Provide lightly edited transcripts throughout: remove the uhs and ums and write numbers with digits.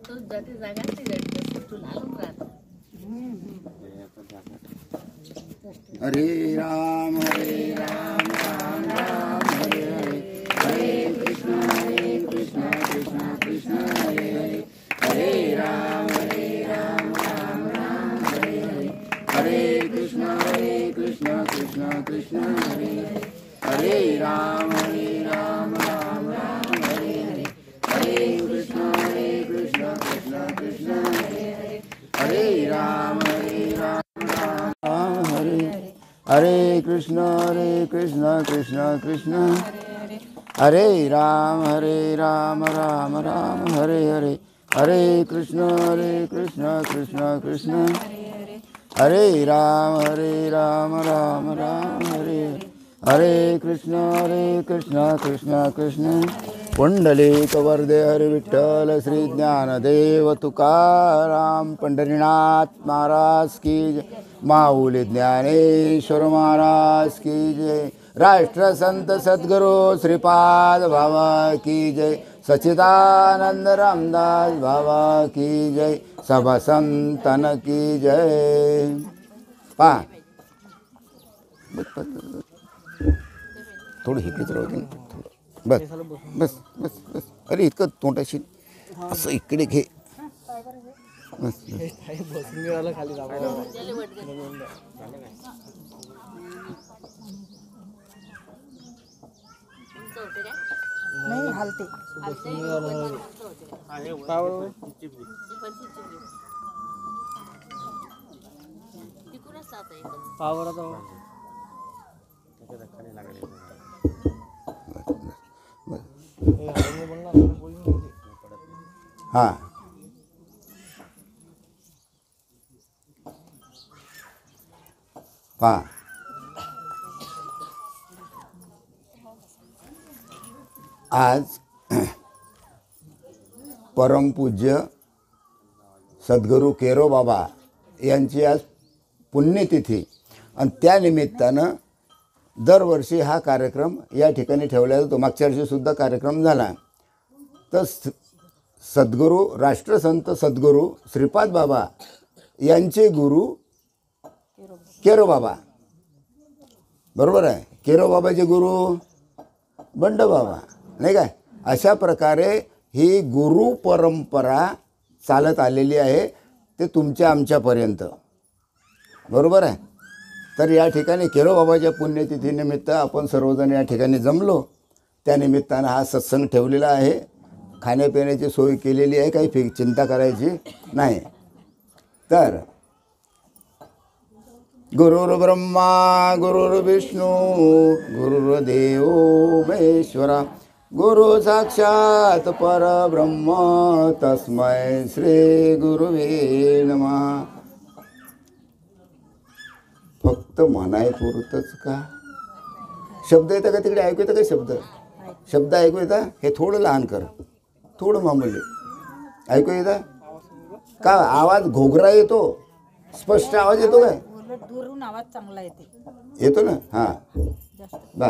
तो जाती जागा ती जाती सुटून आलो राहत. हरे राम राम राम हरे हरे, हरे कृष्ण कृष्ण कृष्ण हरे हरे, हरे राम राम राम हरे हरे, हरे कृष्ण कृष्ण कृष्ण हरे हरे, हरे राम राम राम हरे हरे, हरे कृष्ण कृष्ण कृष्ण हरे हरे, हरे राम राम हरे, हरे कृष्ण कृष्ण कृष्ण हरे राम राम राम हरे हरे, हरे कृष्ण कृष्ण कृष्ण हरे राम राम राम हरे हरे, हरे कृष्ण कृष्ण कृष्ण पुंडलिक वरदे हरि विठ्ठल श्री ज्ञानदेव तुकाराम पंढरीनाथ महाराज की जय, माऊली ज्ञानेश्वर महाराज की जय, राष्ट्रसंत सद्गुरु श्रीपाद बाबा की जय, सच्चिदानंद रामदास बाबा की जय, सब संतन की जय. पा थोडं इकडेच राहू दे ना, थोडं बस बस बस बस. अरे इतकं तोंडाशी असं इकडे घे. बस नाही हलते पावर हां पहा आज परमपूज्य सद्गुरू केरो बाबा यांची आज पुण्यतिथी आणि त्यानिमित्तानं दरवर्षी हा कार्यक्रम या ठिकाणी ठेवला जातो. मागच्या वर्षीसुद्धा कार्यक्रम झाला. तर सद्गुरू राष्ट्रसंत सद्गुरू श्रीपाद बाबा यांचे गुरु केरो बाबा, बरोबर आहे. केरो बाबाचे गुरु बंड बाबा, नाही काय. अशा प्रकारे ही गुरु परंपरा चालत आलेली आहे, ते तुमच्या आमच्यापर्यंत, बरोबर आहे. तर या ठिकाणी केरो बाबाच्या पुण्यतिथीनिमित्त आपण सर्वजण या ठिकाणी जमलो. त्यानिमित्तानं हा सत्संग ठेवलेला आहे. खाण्यापिण्याची सोय केलेली आहे, काही चिंता करायची नाही. तर गुरुर् ब्रह्मा गुरुर्विष्णू गुरुर्देव महेश्वरा, गुरु साक्षात परब्रह्म तस्मै श्री गुरुवे नमः. फक्त म्हणाय पुरतच का? शब्द येतं का तिकडे? ऐकू येतं का शब्द? शब्द ऐकू येतं? हे थोडं लहान कर, थोडं मामूली. ऐकू येतं का? आवाज घोगरा येतो, स्पष्ट आवाज येतो काय? दूरून आवाज चांगला येते, येतो ना. हां बा.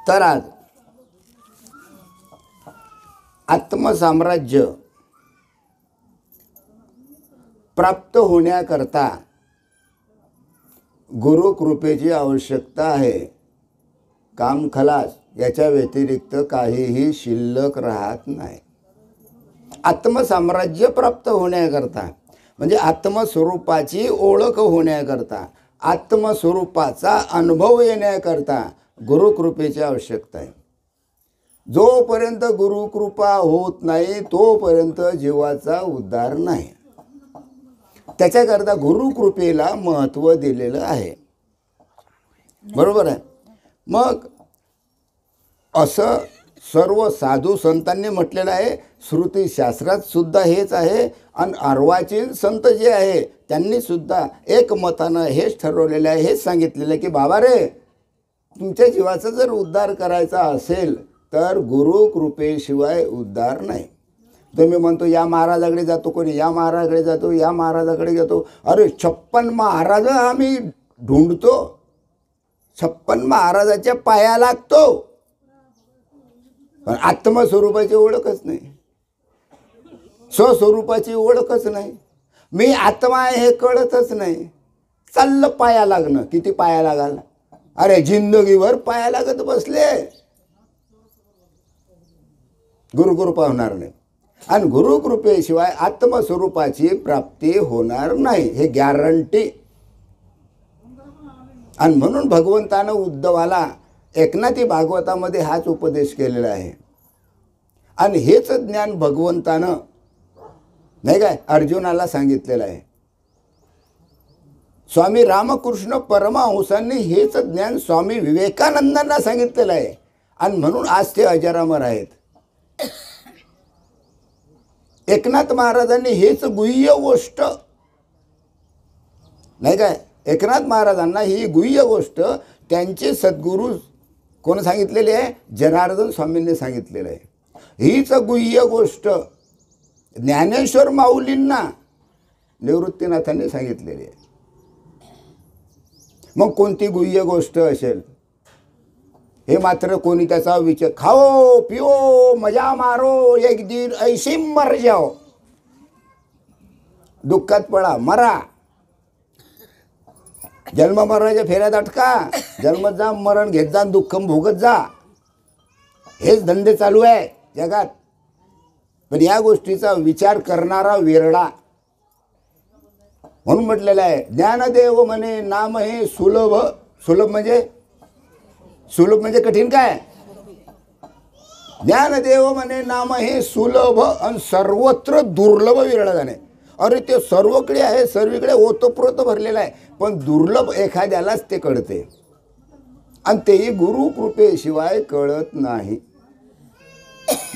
तर आज आत्मसाम्राज्य प्राप्त होण्याकरता गुरुकृपेची आवश्यकता आहे. काम खलास, याच्या व्यतिरिक्त काहीही शिल्लक राहत नाही. आत्मसाम्राज्य प्राप्त होण्याकरता म्हणजे आत्मस्वरूपाची ओळख होण्याकरता, आत्मस्वरूपाचा अनुभव येण्याकरता गुरुकृपेची आवश्यकता आहे. जोपर्यंत गुरुकृपा होत नाही तोपर्यंत जीवाचा उद्धार नाही. त्याच्याकरता गुरुकृपेला महत्त्व दिलेलं आहे, बरोबर आहे. मग असं सर्व साधू संतांनी म्हटलेलं आहे. श्रुतीशास्त्रात सुद्धा हेच आहे. आणि अर्वाचीन संत जे आहे त्यांनी सुद्धा एकमतानं हेच ठरवलेलं आहे, हेच सांगितलेलं आहे की बाबा रे, तुमच्या जीवाचा जर उद्धार करायचा असेल तर गुरुकृपेशिवाय उद्धार नाही. तुम्ही म्हणतो या महाराजाकडे जातो, कोणी या महाराजाकडे जातो, या महाराजाकडे जातो. अरे 56 महाराज आम्ही ढूंढतो, 56 महाराजाच्या पाया लागतो, पण आत्मस्वरूपाची ओळखच नाही. स्वस्वरूपाची ओळखच नाही, मी आत्मा आहे हे कळतच नाही. चाललं पाया लागणं. किती पाया लागाल? अरे जिंदगीभर पाया लागत बसले, गुरुकृपा होणार नाही. आणि गुरुकृपेशिवाय आत्मस्वरूपाची प्राप्ती होणार नाही, हे गॅरंटी. आणि म्हणून भगवंतानं उद्धवाला एकनाथी भागवतामध्ये हाच उपदेश केलेला आहे. आणि हेच ज्ञान भगवंतानं नाही काय अर्जुनाला सांगितलेलं आहे. स्वामी रामकृष्ण परमहंसांनी हेच ज्ञान स्वामी विवेकानंदांना सांगितलेलं आहे. आणि म्हणून आज ते अजरामर आहेत. एकनाथ महाराजांनी हेच गुह्य गोष्ट नाही काय, एकनाथ महाराजांना ही गुह्य गोष्ट त्यांचे सद्गुरू कोण सांगितलेली आहे? जनार्दन स्वामींनी सांगितलेलं आहे. हीच गुह्य गोष्ट ज्ञानेश्वर माऊलींना निवृत्तीनाथांनी सांगितलेली आहे. मग कोणती गुह्य गोष्ट असेल हे मात्र कोणी त्याचा विचार, खाओ पिओ मजा मारो एक दिन ऐशी मर जाओ, दुःखात पडा मरा, जन्म मरणाच्या फेऱ्यात अटका, जन्मत जा मरण घेत जा दुःख भोगत जा, हेच धंदे चालू आहे जगात. पण या गोष्टीचा विचार करणारा वेरडा. म्हणून म्हटलेलं आहे ज्ञानदेव म्हणे नाम हे सुलभ. सुलभ म्हणजे कठीण काय? ज्ञानदेव म्हणे नाम हे सुलभ आणि सर्वत्र दुर्लभ विरळाने. अरे ते सर्वकडे आहे, सर्वीकडे ओतप्रोत भरलेलं आहे, पण दुर्लभ एखाद्यालाच ते कळते. आणि तेही गुरुकृपेशिवाय कळत नाही.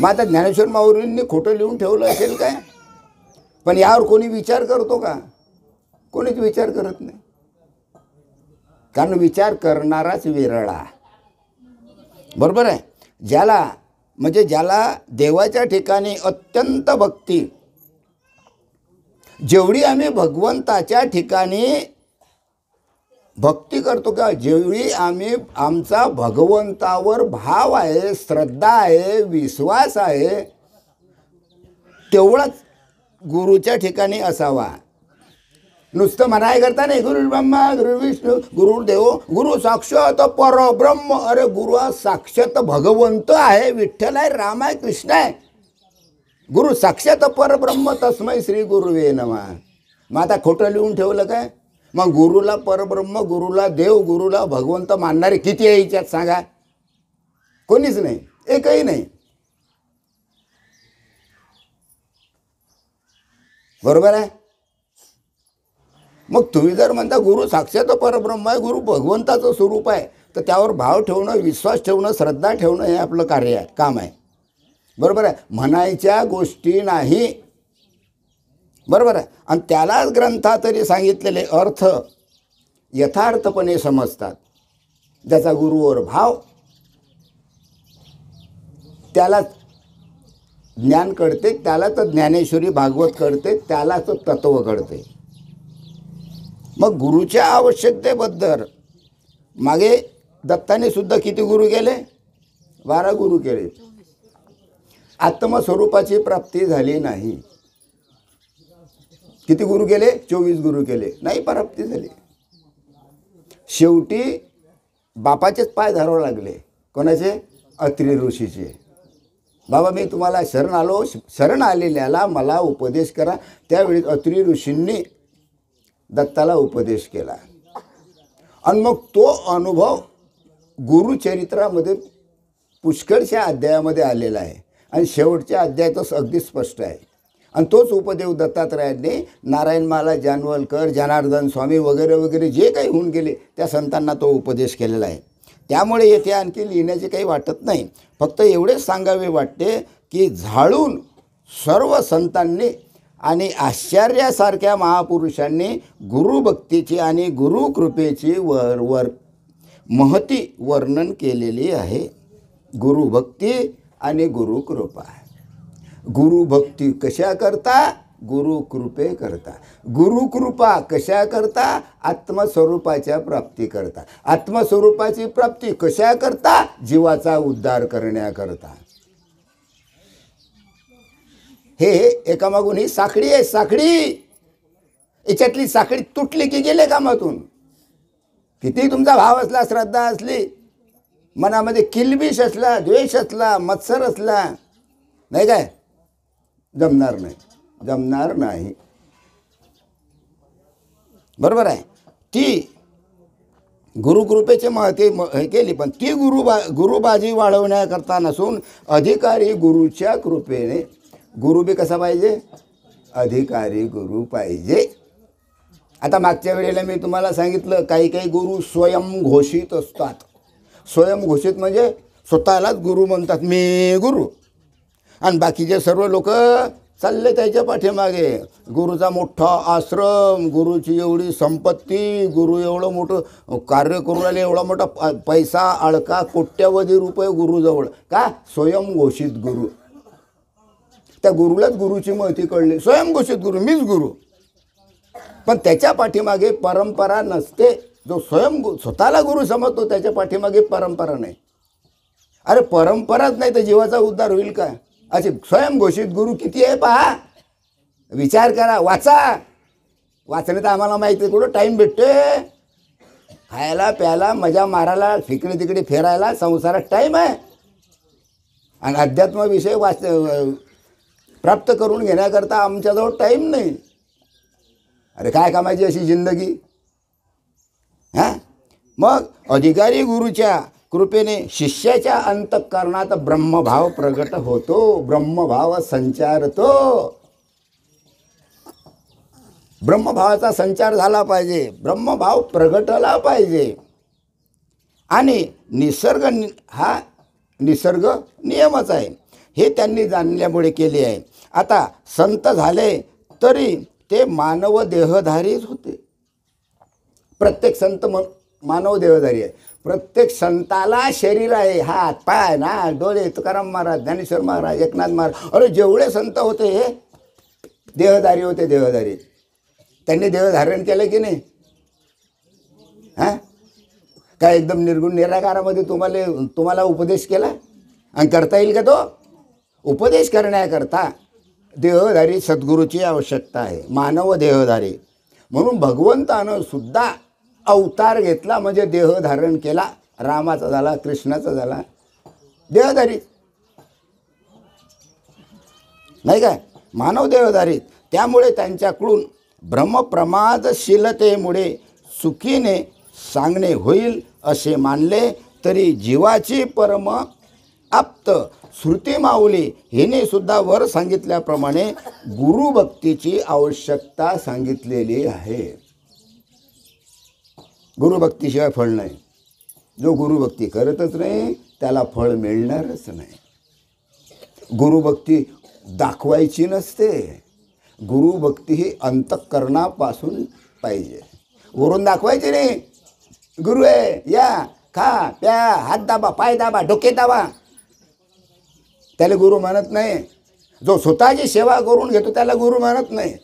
मग आता ज्ञानेश्वर माऊलींनी खोटं लिहून ठेवलं असेल काय? पण यावर कोणी विचार करतो का? कोणीच विचार करत नाही. कारण विचार करणाराच विरळा. बरोबर आहे. ज्याला देवाच्या ठिकाणी अत्यंत भक्ती, जेवढी आम्ही भगवंताच्या ठिकाणी भक्ती करतो का, जेवढी आम्ही आमचा भगवंतावर भाव आहे, श्रद्धा आहे, विश्वास आहे, तेवढाच गुरुच्या ठिकाणी असावा. नुसतं म्हणाय करता नाही गुरु ब्रह्मा गुरु विष्णू गुरुदेव गुरु साक्षात परब्रह्म. अरे गुरु हा साक्षात भगवंत आहे, विठ्ठल आहे, राम आहे, कृष्ण आहे. गुरु साक्षात परब्रह्म तस्मै श्री गुरुवे नमः. मग आता खोटं लिहून ठेवलं काय? मग गुरुला परब्रह्म, गुरुला देव, गुरुला भगवंत मानणारे किती आहे याच्यात सांगा? कोणीच नाही, एकही नाही. बरोबर आहे. मग तुम्ही जर म्हणता गुरु साक्षात परब्रह्म आहे, गुरु भगवंताचं स्वरूप आहे, तर त्यावर भाव ठेवणं, विश्वास ठेवणं, श्रद्धा ठेवणं हे आपलं कार्य आहे, काम आहे. बरोबर आहे. म्हणायच्या गोष्टी नाही. बरोबर आहे. आणि त्यालाच ग्रंथातरी सांगितलेले अर्थ यथार्थपणे समजतात. ज्याचा गुरुवर भाव, त्यालाच ज्ञान कळते, त्यालाच ज्ञानेश्वरी भागवत कळते, त्यालाच तत्व कळते. मग गुरुच्या आवश्यकतेबद्दल मागे दत्ताने सुद्धा किती गुरु केले? 12 गुरु केले. आत्मस्वरूपाची प्राप्ती झाली नाही. किती गुरु केले? 24 गुरु केले, नाही प्राप्ती झाली. शेवटी बापाचेच पाय धरावे लागले. कोणाचे? अत्री ऋषीचे. बाबा मी तुम्हाला शरण आलो, शरण आलेल्याला मला उपदेश करा. त्यावेळी अत्री ऋषींनी दत्ताला उपदेश केला. आणि मग तो अनुभव गुरुचरित्रामध्ये पुष्कळशा अध्यायामध्ये आलेला आहे. आणि शेवटच्या अध्यायातच अगदी स्पष्ट आहे. आणि तोच उपदेश दत्तात्रयांनी नारायणमाला जानवलकर, जनार्दन स्वामी वगैरे वगैरे जे काही होऊन गेले त्या संतांना तो उपदेश केलेला आहे. त्यामुळे येथे आणखी लिहिण्याचे काही वाटत नाही. फक्त एवढेच सांगावे वाटते की झाडून सर्व संतांनी आणि आश्चर्यासारख्या महापुरुषांनी गुरुभक्तीची आणि गुरुकृपेची महती वर्णन केलेली आहे. गुरुभक्ती आणि गुरुकृपा. गुरुभक्ती कशा करता? गुरुकृपे करता. गुरुकृपा कशा करता? आत्मस्वरूपाच्या प्राप्ती करता. आत्मस्वरूपाची प्राप्ती कशा करता? जीवाचा उद्धार करण्याकरता. हे एकामागून ही साखळी आहे, साखळी. याच्यातली साखळी तुटली की गेले कामातून. किती तुमचा भाव असला, श्रद्धा असली, मनामध्ये किलबिश असला, द्वेष असला, मत्सर असला, नाही काय, जमणार नाही, जमणार नाही. बरोबर आहे. ती गुरुकृपेचे हे केली, पण ती गुरुबाजी वाढवण्याकरता नसून अधिकारी गुरुच्या कृपेने. गुरु बी कसा पाहिजे, अधिकारी गुरु पाहिजे. आता मागच्या वेळेला मी तुम्हाला सांगितलं, काही काही गुरु स्वयंघोषित असतात. स्वयंघोषित म्हणजे स्वतःलाच गुरु म्हणतात, मी गुरु, आणि बाकीचे सर्व लोक चालले त्याच्या पाठीमागे. गुरुचा मोठा आश्रम, गुरुची एवढी संपत्ती, गुरु एवढं मोठं कार्य करून राहिले, एवढा मोठा पैसा, अडका कोट्यवधी रुपये गुरुजवळ. का? स्वयंघोषित गुरु. त्या गुरुलाच गुरुची महती कळली. स्वयंघोषित गुरु, मीच गुरु. पण त्याच्या पाठीमागे परंपरा नसते. जो स्वतःला गुरु समजतो त्याच्या पाठीमागे परंपरा नाही. अरे परंपराच नाही तर जीवाचा उद्धार होईल का? असे स्वयंघोषित गुरु किती आहे पहा, विचार करा, वाचा. वाचण्यात आम्हाला माहिती आहे कुठं टाईम भेटते. खायला प्यायला, मजा मारायला, इकडे तिकडे फिरायला संसारात टाईम आहे, आणि अध्यात्म विषय प्राप्त करून घेण्याकरता आमच्याजवळ टाईम नाही. अरे काय कामाची अशी जिंदगी. हां, मग अधिकारी गुरुच्या कृपेने शिष्याच्या अंतःकरणात ब्रह्मभाव प्रगट होतो, ब्रह्मभाव संचारतो. ब्रह्मभावाचा संचार झाला पाहिजे, ब्रह्मभाव प्रगटला पाहिजे. आणि हा निसर्ग नियमच आहे, हे त्यांनी जाणल्यामुळे केले आहे. आता संत झाले तरी ते मानव देहधारीच होते. प्रत्येक संत मानव देहधारी आहे. प्रत्येक संताला शरीर आहे, हात पाय नाक डोळे. तुकाराम महाराज, ज्ञानेश्वर महाराज, एकनाथ महाराज, अरे जेवढे संत होते हे देहधारी होते, देहधारी. त्यांनी देह धारण केलं की नाही? हां, काय एकदम निर्गुण निराकारामध्ये तुम्हाला उपदेश केला आणि करता येईल का तो? उपदेश करण्याकरता देहधारी सद्गुरूची आवश्यकता आहे, मानव देहधारी. म्हणून भगवंतानं सुद्धा अवतार घेतला, म्हणजे देह धारण केला. रामाचा झाला, कृष्णाचा झाला, देहधारी नाही काय, मानव देहधारी. त्यामुळे त्यांच्याकडून भ्रमप्रमादशीलतेमुळे चुकीने सांगणे होईल असे मानले तरी जीवाची परम आप्त श्रुती माऊली हिने सुद्धा वर सांगितल्याप्रमाणे गुरुभक्तीची आवश्यकता सांगितलेली आहे. गुरुभक्तीशिवाय फळ नाही. जो गुरुभक्ती करतच नाही त्याला फळ मिळणारच नाही. गुरुभक्ती दाखवायची नसते. गुरुभक्ती ही अंतःकरणापासून पाहिजे, वरून दाखवायची नाही. गुरु आहे, या खा प्या, हात दाबा, पाय दाबा, डोके दाबा, त्याला गुरु मानत नाही. जो स्वतःची सेवा करून घेतो त्याला गुरु मानत नाही.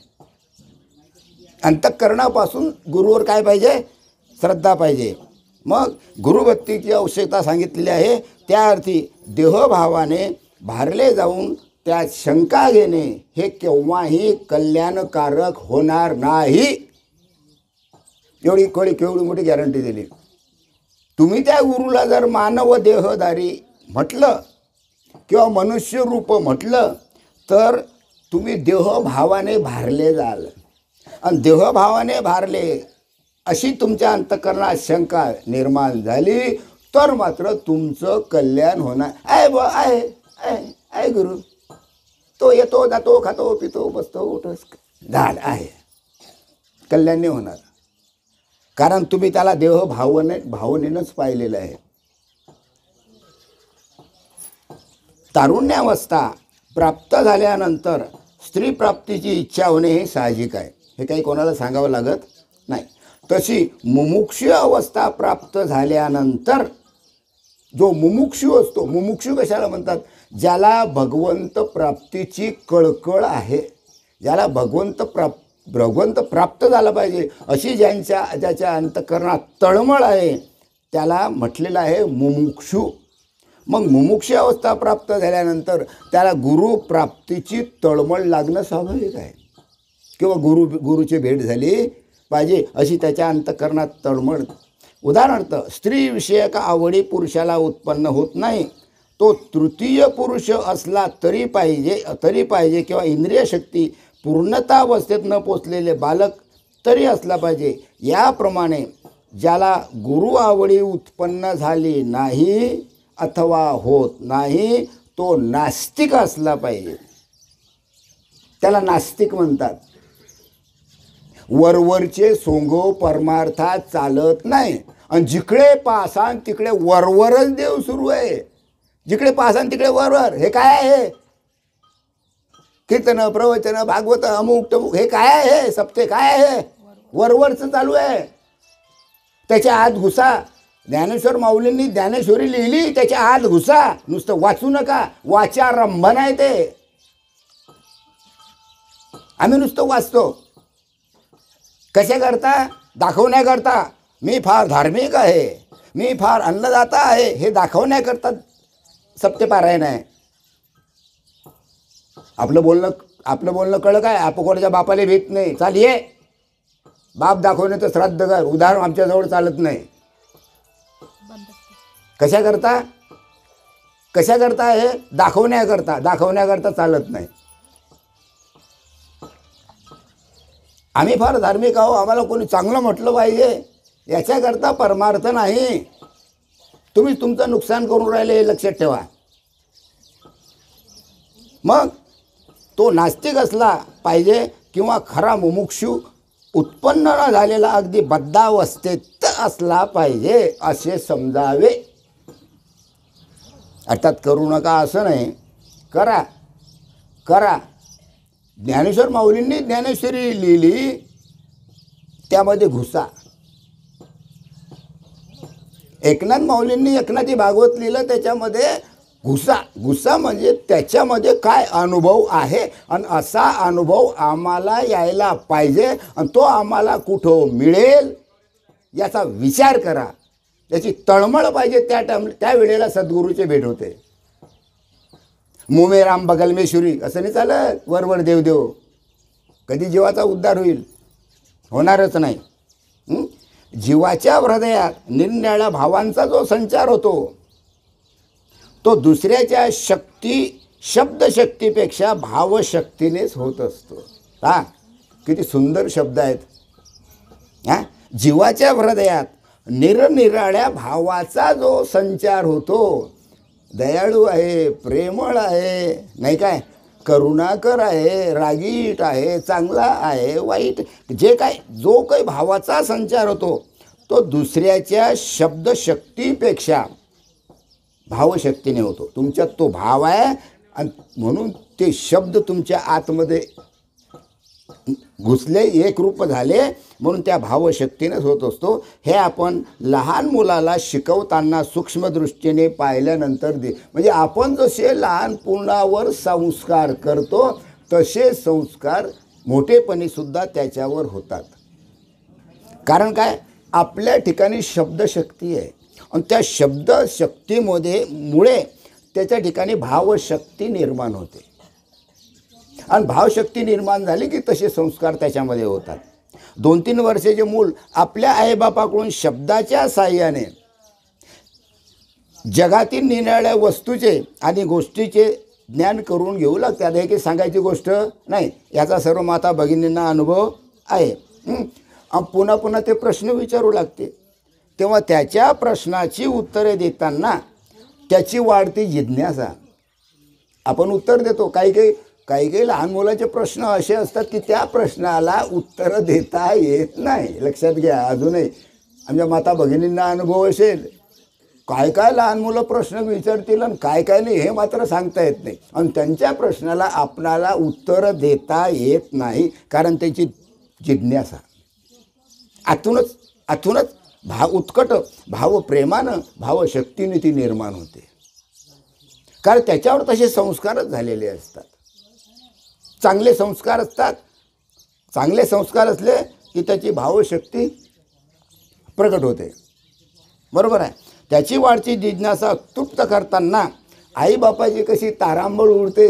अंतःकरणापासून गुरुवर काय पाहिजे? श्रद्धा पाहिजे. मग गुरुभक्तीची आवश्यकता सांगितलेली आहे. त्या अर्थी देहभावाने भारले जाऊन त्यात शंका घेणे हे केव्हाही कल्याणकारक होणार नाही. केवढी मोठी गॅरंटी दिली. तुम्ही त्या गुरुला जर मानव देहधारी म्हटलं किंवा मनुष्य रूप म्हटलं तर तुम्ही देहभावाने भारले जाल. आणि देहभावाने भारले अशी तुमच्या अंतःकरणात शंका निर्माण झाली तर मात्र तुमचं कल्याण होणार. आहे गुरु, तो येतो जातो, खातो पितो बसतो उठस, झाड आहे, कल्याण नाही होणार. कारण तुम्ही त्याला भावनेनंच पाहिलेलं आहे. तारुण्यावस्था प्राप्त झाल्यानंतर स्त्री प्राप्तीची इच्छा होणे हे साहजिक आहे, हे काही कोणाला सांगावं लागत नाही. तशी मुमुक्षु अवस्था प्राप्त झाल्यानंतर जो मुमुक्षु असतो, मुमुक्षु कशाला म्हणतात? ज्याला भगवंत प्राप्तीची कळकळ आहे, ज्याला भगवंत प्राप्त झाला पाहिजे अशी ज्याच्या अंतःकरणात तळमळ आहे त्याला म्हटलेलं आहे मुमुक्षु. मग मुमुक्षी अवस्था प्राप्त झाल्यानंतर त्याला गुरुप्राप्तीची तळमळ लागणं स्वाभाविक आहे, किंवा गुरुची भेट झाली पाहिजे अशी त्याच्या अंतःकरणात तळमळ. उदाहरणार्थ, स्त्रीविषयक आवडी पुरुषाला उत्पन्न होत नाही, तो तृतीय पुरुष असला तरी पाहिजे किंवा इंद्रिय शक्ती पूर्णतावस्थेत न पोचलेले बालक तरी असला पाहिजे. याप्रमाणे ज्याला गुरु आवडी उत्पन्न झाली नाही अथवा होत नाही तो नास्तिक असला पाहिजे. त्याला नास्तिक म्हणतात. वरवरचे सोंगो परमार्थात चालत नाही. आणि जिकडे पाहसान तिकडे वरवरच देव सुरू आहे. जिकडे पाहसान तिकडे वरवर. हे काय आहे? कीर्तन, प्रवचन, भागवत, अमुक टमुक, हे काय आहे? सप्ते काय आहे? वरवरचं चालू आहे. त्याच्या आत घुसा. ज्ञानेश्वर माऊलींनी ज्ञानेश्वरी लिहिली, त्याच्या आत घुसा. नुसतं वाचू नका. वाचारंभन आहे ते. आम्ही नुसतं वाचतो. कशा करता? दाखवण्याकरता. मी फार धार्मिक आहे, मी फार अन्नदाता आहे, हे दाखवण्याकरता सप्तेपारायण आहे. आपलं बोलणं कळलं काय? कोणाच्या बापाला भीत नाही. चाल ये, बाप दाखवण्याचं श्राद्ध कर. उदाहरण आमच्याजवळ चालत नाही. कशा करता हे? दाखवण्याकरता चालत नाही. आम्ही फार धार्मिक आहो, आम्हाला कोणी चांगलं म्हटलं पाहिजे याच्याकरता परमार्थ नाही. तुम्ही तुमचं नुकसान करून राहिले हे लक्षात ठेवा. मग तो नास्तिक असला पाहिजे किंवा खरा मुमुक्षू उत्पन्न न झालेला अगदी बद्धावस्थेत असला पाहिजे असे समजावे. अर्थात करू नका असं नाही, करा. ज्ञानेश्वर माऊलींनी ज्ञानेश्वरी लिहिली, त्यामध्ये घुसा. एकनाथ माऊलींनी एकनाथी भागवत लिहिलं, त्याच्यामध्ये घुसा म्हणजे त्याच्यामध्ये काय अनुभव आहे आणि असा अनुभव आम्हाला यायला पाहिजे आणि तो आम्हाला कुठं मिळेल याचा विचार करा. त्याची तळमळ पाहिजे. त्या वेळेला सद्गुरूची भेट होते. मुमे राम बगल में शुरी असं नाही चालत. वरवर देव. कधी जीवाचा उद्धार होईल? होणारच नाही. जीवाच्या हृदयात निरनिराळ्या भावांचा जो संचार होतो तो दुसऱ्याच्या शब्दशक्तीपेक्षा भावशक्तीनेच होत असतो. किती सुंदर शब्द आहेत. जीवाच्या हृदयात निरनिराळ्या भावाचा जो संचार होतो, दयाळू आहे, प्रेमळ आहे, नाही काय, करुणाकर आहे, रागीट आहे, चांगला आहे, वाईट, जो काही भावाचा संचार होतो तो दुसऱ्याच्या शब्दशक्तीपेक्षा भावशक्तीने होतो. तुमच्यात तो भाव आहे आणि म्हणून ते शब्द तुमच्या आतमध्ये घुसले, एकरूप झाले, म्हणून त्या भावशक्तीनेच होत असतो. हे आपण लहान मुलाला शिकवताना सूक्ष्मदृष्टीने पाहिल्यानंतर म्हणजे आपण जसे लहानपणावर संस्कार करतो तसे संस्कार मोठेपणीसुद्धा त्याच्यावर होतात. कारण काय? आपल्या ठिकाणी शब्दशक्ती आहे आणि त्या शब्दशक्तीमुळे त्याच्या ठिकाणी भावशक्ती निर्माण होते आणि भावशक्ती निर्माण झाली की तसे संस्कार त्याच्यामध्ये होतात. 2-3 वर्षाचे मूल आपल्या आईबापाकडून शब्दाच्या साहाय्याने जगातील निराळ्या वस्तूचे आणि गोष्टीचे ज्ञान करून घेऊ लागतात. हे की सांगायची गोष्ट नाही, याचा सर्व माता भगिनींना अनुभव आहे. पुन्हा पुन्हा ते प्रश्न विचारू लागते. तेव्हा त्याच्या प्रश्नाची उत्तरे देताना त्याची वाढती जिज्ञासा. आपण उत्तर देतो. काही लहान मुलाचे प्रश्न असे असतात की त्या प्रश्नाला उत्तर देता येत नाही. लक्षात घ्या. अजूनही आमच्या माता भगिनींना अनुभव असेल. काय लहान मुलं प्रश्न विचारतील आणि काय नाही हे मात्र सांगता येत नाही. आणि त्यांच्या प्रश्नाला आपणाला उत्तर देता येत नाही, कारण त्याची जिज्ञासा आतूनच उत्कट भावप्रेमानं, भावशक्तीने ती निर्माण होते. कारण त्याच्यावर तसे संस्कारच झालेले असतात. चांगले संस्कार असतात. चांगले संस्कार असले की त्याची भावशक्ती प्रकट होते. बरोबर आहे. त्याची वाढची जिज्ञासा तृप्त करताना आईबापाची कशी तारांबळ उडते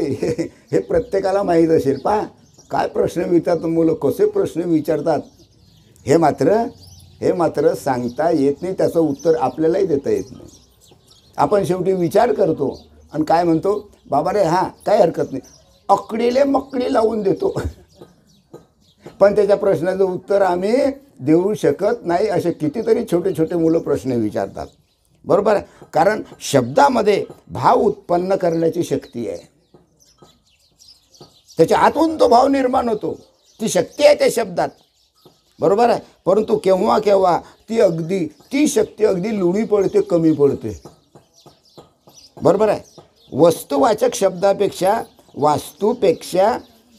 हे प्रत्येकाला माहीत असेल. पहा काय प्रश्न विचारतात मुलं, कसे प्रश्न विचारतात. हे मात्र सांगता येत नाही, त्याचं उत्तर आपल्यालाही देता येत नाही. आपण शेवटी विचार करतो आणि काय म्हणतो, बाबा रे हां काही हरकत नाही, अकडीले मकडी लावून देतो. पण त्याच्या प्रश्नाचं उत्तर आम्ही देऊ शकत नाही. असे कितीतरी छोटे छोटे मुलं प्रश्न विचारतात. बरोबर आहे, कारण शब्दामध्ये भाव उत्पन्न करण्याची शक्ती आहे. त्याच्या आतून तो भाव निर्माण होतो, ती शक्ती आहे त्या शब्दात. बरोबर आहे, परंतु केव्हा केव्हा ती शक्ती अगदी लुणी पडते, कमी पडते. बरोबर आहे, वस्तुवाचक शब्दापेक्षा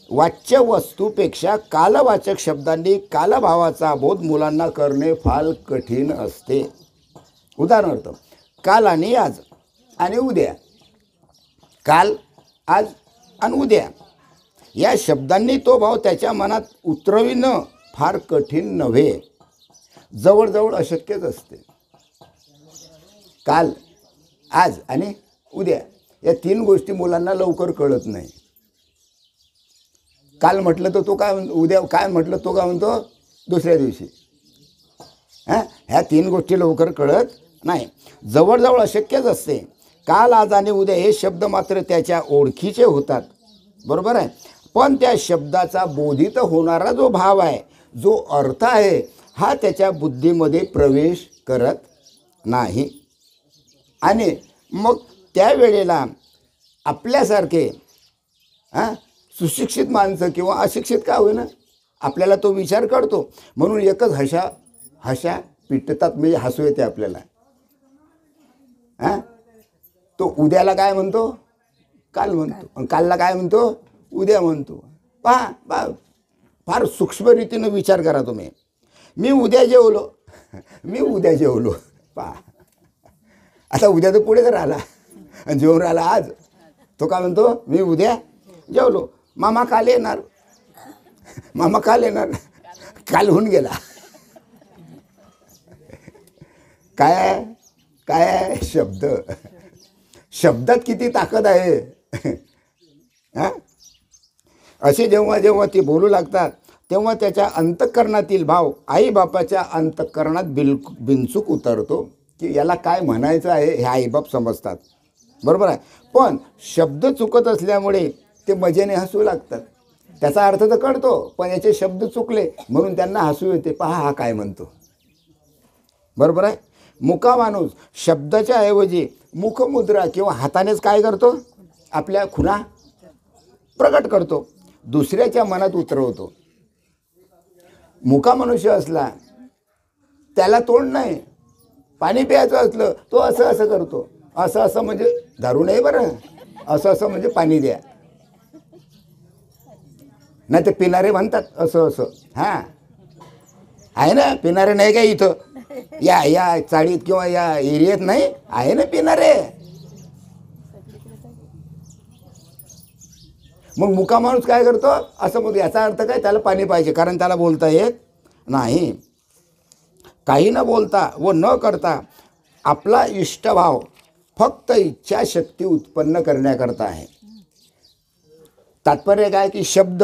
वाच्य वस्तूपेक्षा कालवाचक शब्दांनी कालभावाचा बोध मुलांना करणे फार कठीण असते. उदाहरणार्थ काल आणि आज आणि उद्या, काल आज आणि उद्या या शब्दांनी तो भाव त्याच्या मनात उतरविणं फार कठीण नव्हे, जवळजवळ अशक्यच असते. काल, आज आणि उद्या या तीन गोष्टी मुलांना लवकर कळत नाही. काल म्हटलं तर तो काय म्हणतो, उद्या काय म्हटलं तो काय म्हणतो दुसऱ्या दिवशी. ह्या तीन गोष्टी लवकर कळत नाही, जवळजवळ अशक्यच असते. काल, आज आणि उद्या हे शब्द मात्र त्याच्या ओळखीचे होतात. बरोबर आहे, पण त्या शब्दाचा बोधित होणारा जो भाव आहे, जो अर्थ आहे, हा त्याच्या बुद्धीमध्ये प्रवेश करत नाही. आणि मग त्यावेळेला आपल्यासारखे सुशिक्षित माणसं किंवा अशिक्षित का होईना आपल्याला तो विचार करतो. म्हणून एकच हशा पिटतात, म्हणजे हसू येते आपल्याला. तो उद्याला काय म्हणतो, काल म्हणतो, आणि कालला काय म्हणतो, उद्या म्हणतो. पहा फार सूक्ष्म रीतीनं विचार करा तुम्ही. मी उद्या जेवलो. पहा आता उद्या तर पुढे तर राहिला आणि जेवून राहिला आज. तो काय म्हणतो, मी उद्या जेवलो. मामा काल येणार, काल होऊन गेला. काय आहे शब्दात किती ताकद आहे. असे जेव्हा ते बोलू लागतात तेव्हा त्याच्या अंतःकरणातील भाव आईबापाच्या अंतःकरणात बिनचूक उतरतो, की याला काय म्हणायचं आहे हे आईबाप समजतात. बरोबर आहे, पण शब्द चुकत असल्यामुळे ते मजेने हसू लागतात. त्याचा अर्थ तर कळतो, पण याचे शब्द चुकले म्हणून त्यांना हसू येते. पहा हा काय म्हणतो. बरोबर आहे, मुका माणूस शब्दाच्या ऐवजी मुखमुद्रा किंवा हातानेच काय करतो, आपल्या खुणा प्रकट करतो, दुसऱ्याच्या मनात उतरवतो. मुका मनुष्य असला त्याला तोंड नाही, पाणी प्यायचं असलं तो असं करतो. असं म्हणजे दारू नाही बरं, असं म्हणजे पाणी द्या. नाही तर पिणारे म्हणतात असं. हां आहे ना पिणारे, नाही का इथं या चाळीत किंवा या एरियात नाही आहे ना पिणारे. मग मुका माणूस काय करतो, असं मग याचा अर्थ काय, त्याला पाणी पाहिजे कारण त्याला बोलता येत नाही. काही न बोलता व न करता आपला इष्टभाव फक्त इच्छाशक्ती उत्पन्न करण्याकरता आहे. तात्पर्य काय, की शब्द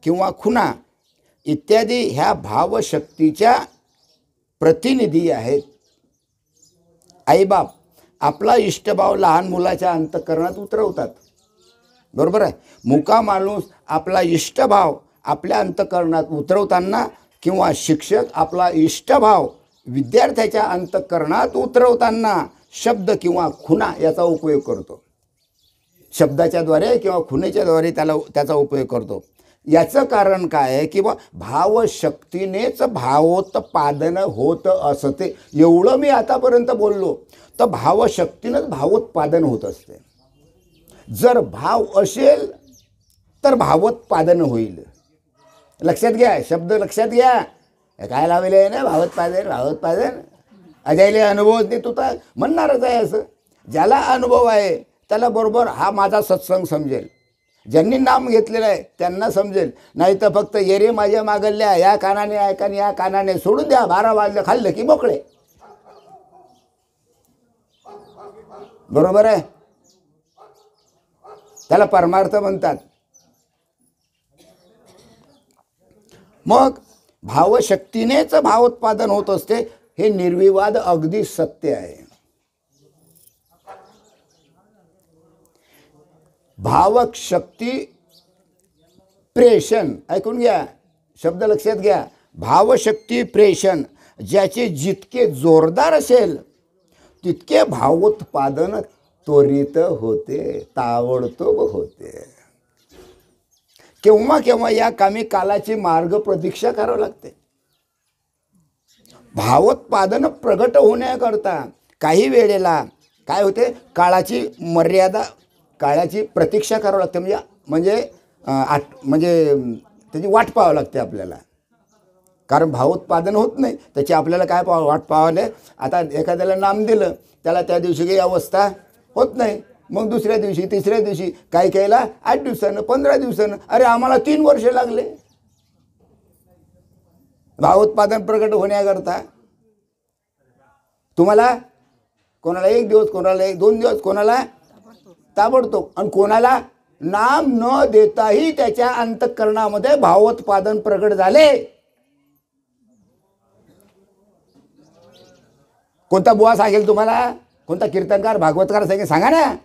किंवा खुणा इत्यादी ह्या भावशक्तीच्या प्रतिनिधी आहेत. आईबाप आपला इष्टभाव लहान मुलाच्या अंतःकरणात उतरवतात. बरोबर आहे, मुका माणूस आपला इष्टभाव आपल्या अंतःकरणात उतरवताना किंवा शिक्षक आपला इष्टभाव विद्यार्थ्याच्या अंतःकरणात उतरवताना शब्द किंवा खुणा याचा उपयोग करतो. शब्दाच्याद्वारे किंवा खुणेच्याद्वारे त्याचा उपयोग करतो. याचं कारण काय आहे, की भावशक्तीनेच भावोत्पादन होत असते. एवढं मी आतापर्यंत बोललो तर भावशक्तीनंच भावोत्पादन होत असते. जर भाव असेल तर भावोत्पादन होईल. लक्षात घ्या, शब्द लक्षात घ्या. काय लावले आहे ना, भावोत्पादन. अजायले अनुभव नाही, तू तर म्हणणारच आहे असं. ज्याला अनुभव आहे त्याला बरोबर हा माझा सत्संग समजेल. ज्यांनी नाम घेतलेलं आहे त्यांना समजेल. नाही तर फक्त येरे माझ्या मागल्या या कानाने ऐका या कानाने सोडून द्या. 12 वाजले खाल्लं की मोकळे. बरोबर आहे, त्याला परमार्थ म्हणतात. मग भावशक्तीनेच भावोत्पादन होत असते, हे निर्विवाद अगदी सत्य आहे. भावशक्ती प्रेषण, ऐकून घ्या, शब्द लक्षात घ्या. भावशक्ती प्रेषण ज्याचे जितके जोरदार असेल तितके भावोत्पादन त्वरित होते, ताबडतोब होते. केव्हा केव्हा या कामी कालाची मार्ग प्रतीक्षा करावी लागते. भावोत्पादन प्रगट होण्याकरता काही वेळेला काय होते, काळाची मर्यादा, काळाची प्रतीक्षा करावी लागते. म्हणजे त्याची वाट पाहावी लागते आपल्याला, कारण भावोत्पादन होत नाही. त्याची आपल्याला काय वाट पाहावं. आता एखाद्याला नाम दिलं, त्याला त्या दिवशी काही अवस्था होत नाही, मग दुसऱ्या दिवशी, तिसऱ्या दिवशी, काही काहीला 8 दिवसानं, 15 दिवसानं, अरे आम्हाला 3 वर्ष लागले भावोत्पादन प्रकट होण्याकरता. तुम्हाला कोणाला 1 दिवस, कोणाला 2 दिवस, कोणाला ताबडतोब, आणि कोणाला नाम न देताही त्याच्या अंतःकरणामध्ये भावोत्पादन प्रकट झाले. कोणता बुवा सांगेल तुम्हाला, कोणता कीर्तनकार, भागवतकार सांगेल, सांगा ना.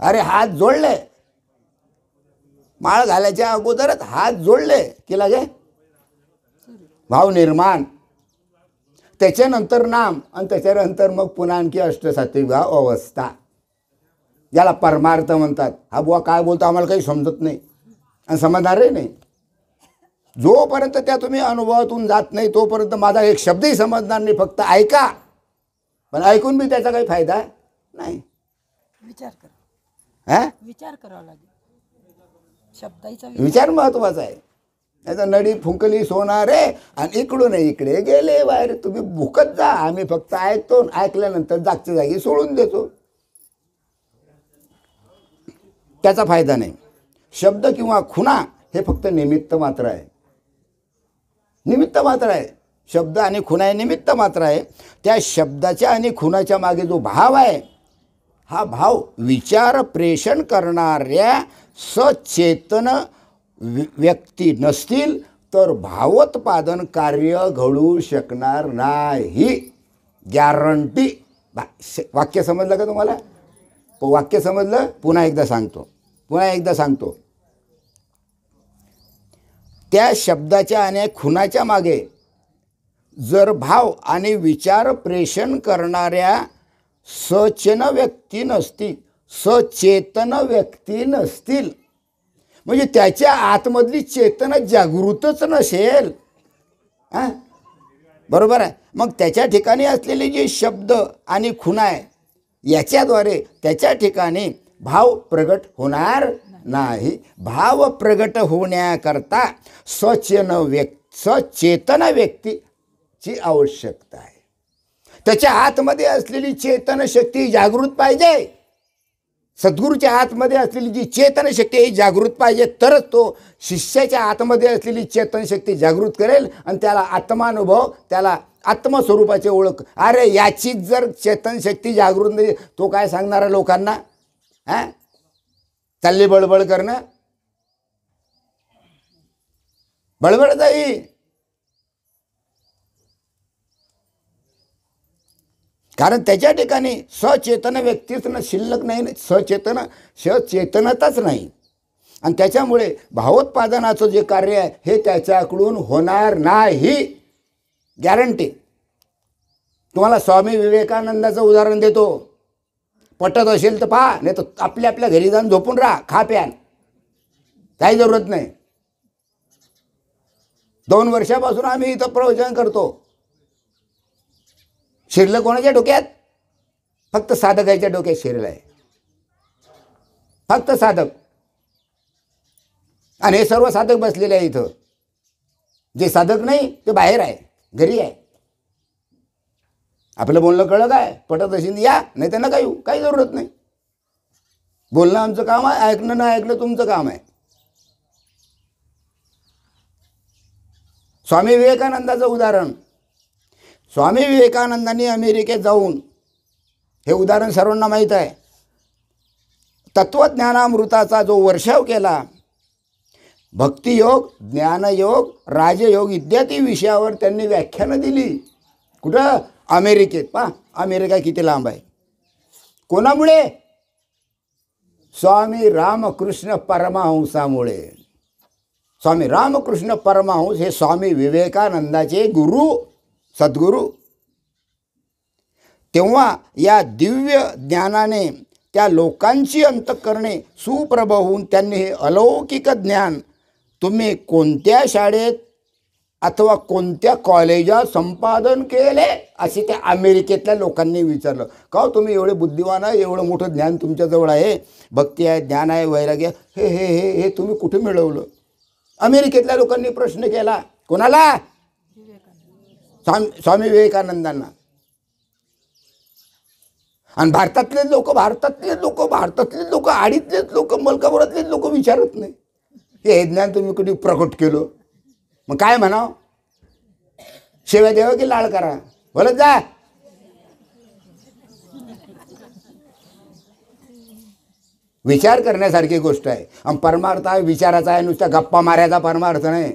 अरे हात जोडले, माळ घालायच्या अगोदरच हात जोडले की लागे भाव निर्माण, त्याच्यानंतर नाम, आणि त्याच्यानंतर मग पुन्हा आणखी अष्टसात्विक भाव अवस्था, याला परमार्थ म्हणतात. हा बुवा काय बोलतो आम्हाला काही समजत नाही आणि समजणारही नाही. जोपर्यंत त्या तुम्ही अनुभवातून जात नाही तोपर्यंत माझा एक शब्दही समजणार नाही. फक्त ऐका, पण ऐकून बी त्याचा काही फायदा नाही. विचार करा, विचार करावा लागेल. शब्दाचा विचार महत्वाचा आहे. त्याचा नडी फुंकली सोनारे आणि इकडून इकडे गेले बाहेर. तुम्ही भुकत जा, आम्ही फक्त ऐकतो, ऐकल्यानंतर जागच्या जागी सोडून देतो. त्याचा फायदा नाही. शब्द किंवा खुणा हे फक्त निमित्त मात्र आहे, निमित्त मात्र आहे. शब्द आणि खुणा हे निमित्त मात्र आहे. त्या शब्दाच्या आणि खुणाच्या मागे जो भाव आहे, हा भाव विचार प्रेषण करणाऱ्या सचेतन व्यक्ती नसतील तर भावोत्पादन कार्य घडू शकणार नाही. गॅरंटी. वाक्य समजलं का तुम्हाला? वाक्य समजलं? पुन्हा एकदा सांगतो. त्या शब्दाच्या आणि खुणाच्या मागे जर भाव आणि विचार प्रेषण करणाऱ्या सचेतन व्यक्ती नसतील, म्हणजे त्याच्या आतमधली चेतना जागृतच नसेल, बरोबर आहे. मग त्याच्या ठिकाणी असलेले जे शब्द आणि खुणा आहे, याच्याद्वारे त्याच्या ठिकाणी भाव प्रगट होणार नाही. भाव प्रगट होण्याकरता सचेतन व्यक्तीची आवश्यकता आहे. त्याच्या आतमध्ये असलेली चेतन शक्ती जागृत पाहिजे. सद्गुरूच्या आतमध्ये असलेली जी चेतन शक्ती ही जागृत पाहिजे, तरच तो शिष्याच्या आतमध्ये असलेली चेतन शक्ती जागृत करेल आणि त्याला आत्मानुभव, त्याला आत्मस्वरूपाची ओळख. अरे याचीच जर चेतन शक्ती जागृत नाही, तो काय सांगणार लोकांना? चालली बळबळ करणं, बळबळ जाई. कारण त्याच्या ठिकाणी सचेतन व्यक्तीच शिल्लक नाही, सचेतनताच नाही. आणि त्याच्यामुळे भावोत्पादनाचं जे कार्य आहे हे त्याच्याकडून होणार नाही. गॅरंटी. तुम्हाला स्वामी विवेकानंदाचं उदाहरण देतो. पटत असेल तर पहा, नाही तर आपल्या आपल्या घरी जाऊन झोपून राहा, खा प्यान, काही जरूरत नाही. 2 वर्षापासून आम्ही इथं प्रवचन करतो. शिरलं कोणाच्या डोक्यात? फक्त साधकाच्या डोक्यात शिरलं आहे, फक्त साधक. आणि हे सर्व साधक बसलेले आहे इथं. जे साधक नाही ते बाहेर आहे, घरी आहे. आपलं बोलणं कळलं काय? पटत असेल या, नाही तर नका येऊ, काही जरूरत नाही. बोलणं आमचं काम आहे, ऐकणं ना ऐकणं तुमचं काम आहे. स्वामी विवेकानंदाचं उदाहरण, स्वामी विवेकानंदांनी अमेरिकेत जाऊन, हे उदाहरण सर्वांना माहीत आहे, तत्त्वज्ञानामृताचा जो वर्षाव केला, भक्तियोग, ज्ञानयोग, राजयोग इत्यादी विषयावर त्यांनी व्याख्यानं दिली. कुठं? अमेरिकेत. पहा अमेरिका किती लांब आहे. कोणामुळे? स्वामी रामकृष्ण परमहंसामुळे. स्वामी रामकृष्ण परमहंस हे स्वामी विवेकानंदाचे गुरु, सद्गुरू. तेव्हा या दिव्य ज्ञानाने त्या लोकांची अंतःकरणे सुप्रभ होऊन त्यांनी हे अलौकिक ज्ञान तुम्ही कोणत्या शाळेत अथवा कोणत्या कॉलेजात संपादन केले, असे त्या अमेरिकेतल्या लोकांनी विचारलं. का हो तुम्ही एवढे बुद्धिवान आहे, एवढं मोठं ज्ञान तुमच्याजवळ आहे, भक्ती आहे, ज्ञान आहे, वैराग्य, हे हे हे हे तुम्ही कुठे मिळवलं? अमेरिकेतल्या लोकांनी प्रश्न केला. कोणाला? स्वामी विवेकानंदांना. आणि भारतातले लोक आडीतलेच लोक, मलकापुरातलेच लोक विचारत नाही, हे ज्ञान तुम्ही कुठे प्रकट केलं? मग काय म्हणावं? शिव्या द्यावं की लाळ करा? बोलत जा. विचार करण्यासारखी गोष्ट आहे. आणि परमार्थ आहे विचाराचा आहे, नुसत्या गप्पा मारायचा परमार्थ नाही.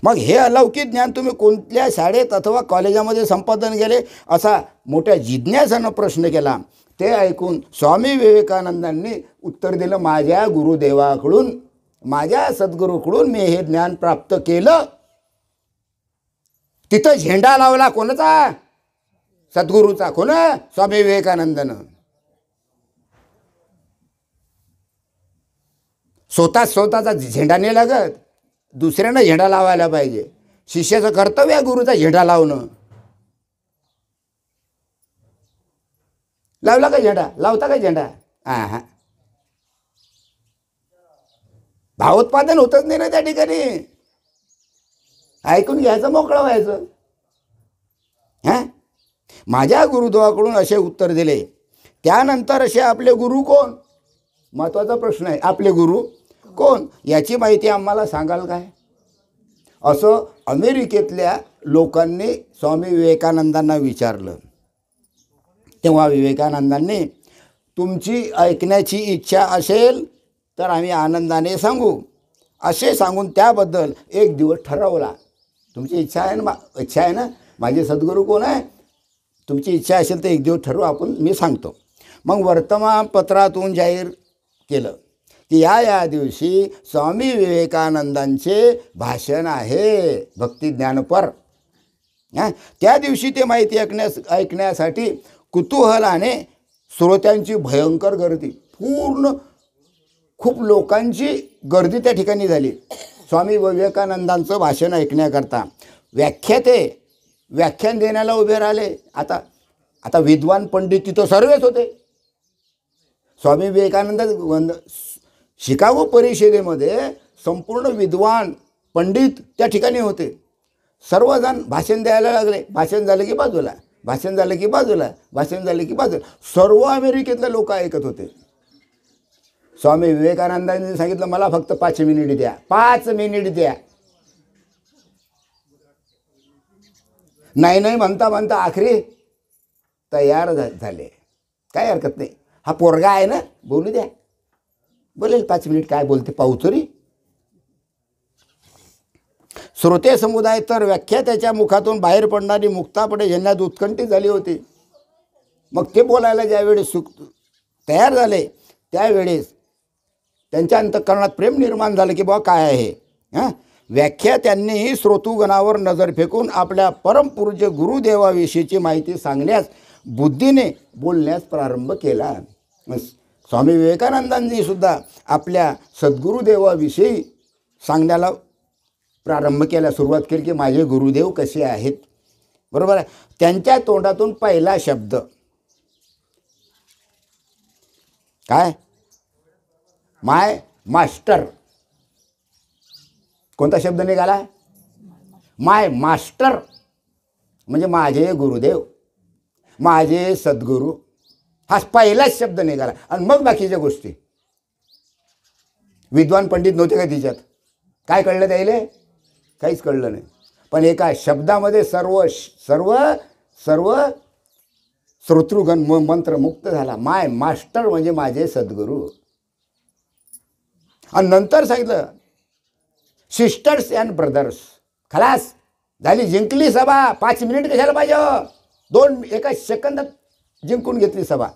मग हे अलौकिक ज्ञान तुम्ही कोणत्या शाळेत अथवा कॉलेजामध्ये संपादन केले, असा मोठ्या जिज्ञासानं प्रश्न केला. ते ऐकून स्वामी विवेकानंदांनी उत्तर दिलं, माझ्या गुरुदेवाकडून, माझ्या सद्गुरूकडून मी हे ज्ञान प्राप्त केलं. तिथं झेंडा लावला कोणाचा? सद्गुरूचा. कोण? स्वामी विवेकानंदानं. स्वतःचा झेंडा नाही लागत, दुसऱ्यानं झेंडा लावायला पाहिजे. शिष्याचं कर्तव्य आहे गुरुचा झेंडा लावणं. लावला का झेंडा? लावता का झेंडा? हां, भावोत्पादन होतच नाही ना त्या ठिकाणी. ऐकून घ्यायचं, मोकळं व्हायचं. हां, माझ्या गुरुदेवाकडून असे उत्तर दिले. त्यानंतर असे आपले गुरु कोण? महत्त्वाचा प्रश्न आहे. आपले गुरु कोण याची माहिती आम्हाला सांगाल काय? असं अमेरिकेतल्या लोकांनी स्वामी विवेकानंदांना विचारलं. तेव्हा विवेकानंदांनी, तुमची ऐकण्याची इच्छा असेल तर आम्ही आनंदाने सांगू, असे सांगून त्याबद्दल एक दिवस ठरवला. तुमची इच्छा आहे ना? इच्छा आहे ना? माझे सद्गुरू कोण आहे? तुमची इच्छा असेल तर एक दिवस ठरवू आपण, मी सांगतो. मग वर्तमानपत्रातून जाहीर केलं की या दिवशी स्वामी विवेकानंदांचे भाषण आहे, भक्ती ज्ञानपर. त्या दिवशी ते माहिती ऐकण्यासाठी कुतूहलाने श्रोत्यांची भयंकर गर्दी, खूप लोकांची गर्दी त्या ठिकाणी झाली स्वामी विवेकानंदांचं भाषण ऐकण्याकरता. व्याख्याते व्याख्यान देण्याला उभे राहिले. आता विद्वान पंडित तिथं सर्वच होते. स्वामी विवेकानंद शिकागो परिषदेमध्ये संपूर्ण विद्वान पंडित त्या ठिकाणी होते. सर्वजण भाषण द्यायला लागले. भाषण झालं की बाजूला, भाषण झालं की बाजूला, भाषण झालं की बाजूला. सर्व अमेरिकेतले लोक ऐकत होते. स्वामी विवेकानंदांनी सांगितलं, मला फक्त 5 मिनिट द्या, 5 मिनिट द्या. नाही म्हणता म्हणता आखरी तयार झाले. काय हरकत नाही, हा पोरगा आहे ना, बोलू द्या, बोलेल 5 मिनिट, काय बोलते पाहू तरी. श्रोते समुदाय तर व्याख्यात्याच्या मुखातून बाहेर पडणारी मुक्तापणे झेंड्यात उत्कंठित झाली होती. मग ते बोलायला ज्यावेळेस तयार झाले त्यावेळेस त्यांच्या अंतःकरणात प्रेम निर्माण झालं की बाबा काय आहे. व्याख्यात्यांनीही श्रोतृगणावर नजर फेकून आपल्या परमपूज्य गुरुदेवाविषयीची माहिती सांगण्यास, बुद्धीने बोलण्यास प्रारंभ केला. स्वामी विवेकानंदांनी सुद्धा आपल्या सद्गुरुदेवाविषयी सांगण्याला प्रारंभ केला, सुरुवात केली की माझे गुरुदेव कसे आहेत. बरोबर आहे. त्यांच्या तोंडातून पहिला शब्द काय? माय मास्टर. कोणता शब्द निघाला? माय मास्टर, म्हणजे माझे गुरुदेव, माझे सद्गुरू, हा पहिलाच शब्द निघाला. आणि मग बाकीच्या गोष्टी. विद्वान पंडित नव्हते का तिच्यात? काय कळलं त्याला? काहीच कळलं नाही. पण एका शब्दामध्ये सर्व सर्व सर्व श्रोतृगण मंत्रमुक्त झाला. माय मास्टर म्हणजे माझे सद्गुरू. आणि नंतर सांगितलं सिस्टर्स अँड ब्रदर्स. खलास झाली, जिंकली सभा. 5 मिनिट कशाला पाहिजे, एका सेकंदात जिंकून घेतली सभा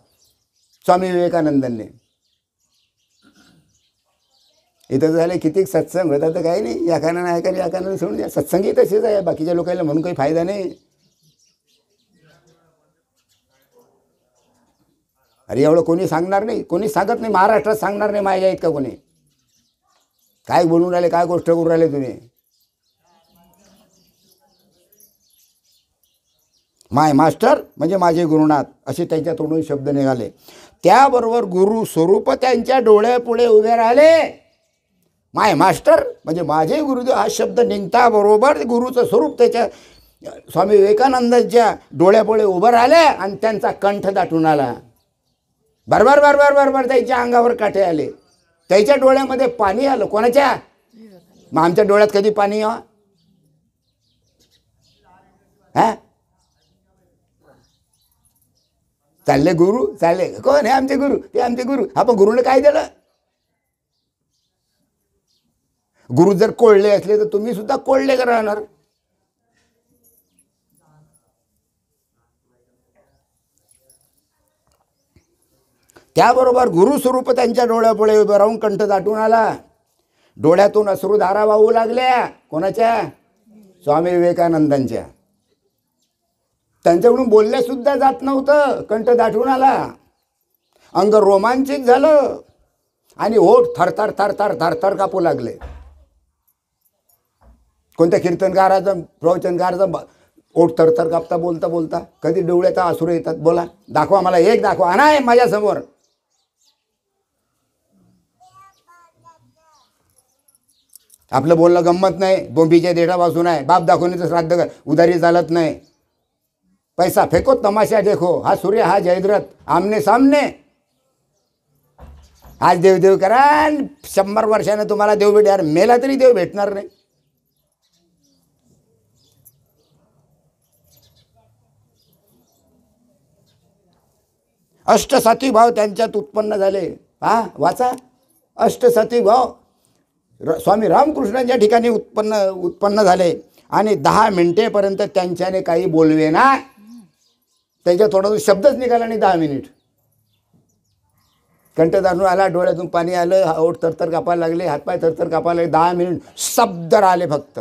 स्वामी विवेकानंदांनी. इथं झाले किती सत्संग होता तर काही नाही, या कानाने ऐकायला या कानाने सोडून द्या. सत्संगी तसेच आहे, बाकीच्या लोकांना म्हणून काही फायदा नाही. अरे एवढं कोणी सांगणार नाही, कोणी सांगत नाही महाराष्ट्रात, सांगणार नाही माझ्या इतका कोणी. काय बोलून राहिले, काय गोष्ट करून राहिले तुम्ही. माय मास्टर म्हणजे माझे गुरुनाथ असे त्यांच्या तोंडून शब्द निघाले. त्याबरोबर गुरु स्वरूप त्यांच्या डोळ्यापुढे उभे राहिले. माय मास्टर म्हणजे माझे गुरुदेव हा शब्द निघता बरोबर गुरुचं स्वरूप त्याच्या स्वामी विवेकानंदांच्या डोळ्यापुढे उभं राहिले आणि त्यांचा कंठ दाटून आला. बरोबर बरोबर बरोबर त्यांच्या अंगावर काटे आले, त्याच्या डोळ्यामध्ये पाणी आलं. कोणाच्या? मग आमच्या डोळ्यात कधी पाणी हा? चालले गुरु, चालले कोण हे आमचे गुरु, ते आमचे गुरु. आपण गुरुने काय दिलं? गुरु जर कोळले असले तर तुम्ही सुद्धा कोळले का राहणार? त्याबरोबर गुरुस्वरूप त्यांच्या डोळ्यापुढे उभं राहून कंठ दाटून आला. डोळ्यातून अश्रुधारा वाहू लागल्या. कोणाच्या? स्वामी विवेकानंदांच्या. त्यांच्याकडून बोलल्या सुद्धा जात नव्हतं, कंठ दाटून आला. अंग रोमांचित झालं आणि ओठ थरथर थरथर थरथर कापू लागले. कोणत्या कीर्तनकाराचं प्रवचनकाराचं ओठ थरथर कापता बोलता बोलता कधी डोळ्यात अश्रू येतात. बोला, दाखवा मला, एक दाखवा. नाही माझ्यासमोर. आपलं बोलणं गंमत नाही, बोंबीच्या देठापासून आहे. बाप दाखवण्याचं श्राद्ध कर, उधारी चालत नाही. पैसा फेको तमाशा देखो, हा सूर्य हा जयद्रथ आमने सामने. आज देवदेव करा, 100 वर्षाने तुम्हाला देव भेटणार, मेला तरी देव भेटणार नाही. अष्टसात्विक भाव त्यांच्यात उत्पन्न झाले. वाचा, अष्टसात्विक भाव स्वामी रामकृष्णांच्या ठिकाणी उत्पन्न झाले. आणि 10 मिनिटेपर्यंत त्यांच्याने काही बोलवे ना, त्यांच्या तोंडातून शब्दच निघाला नाही. 10 मिनिट कंठ दाटून आला, डोळ्यातून पाणी आलं, ओठ थरथर कापायला लागले, हातपाय थरथर कापायला लागले. 10 मिनिट शब्द राहिले फक्त.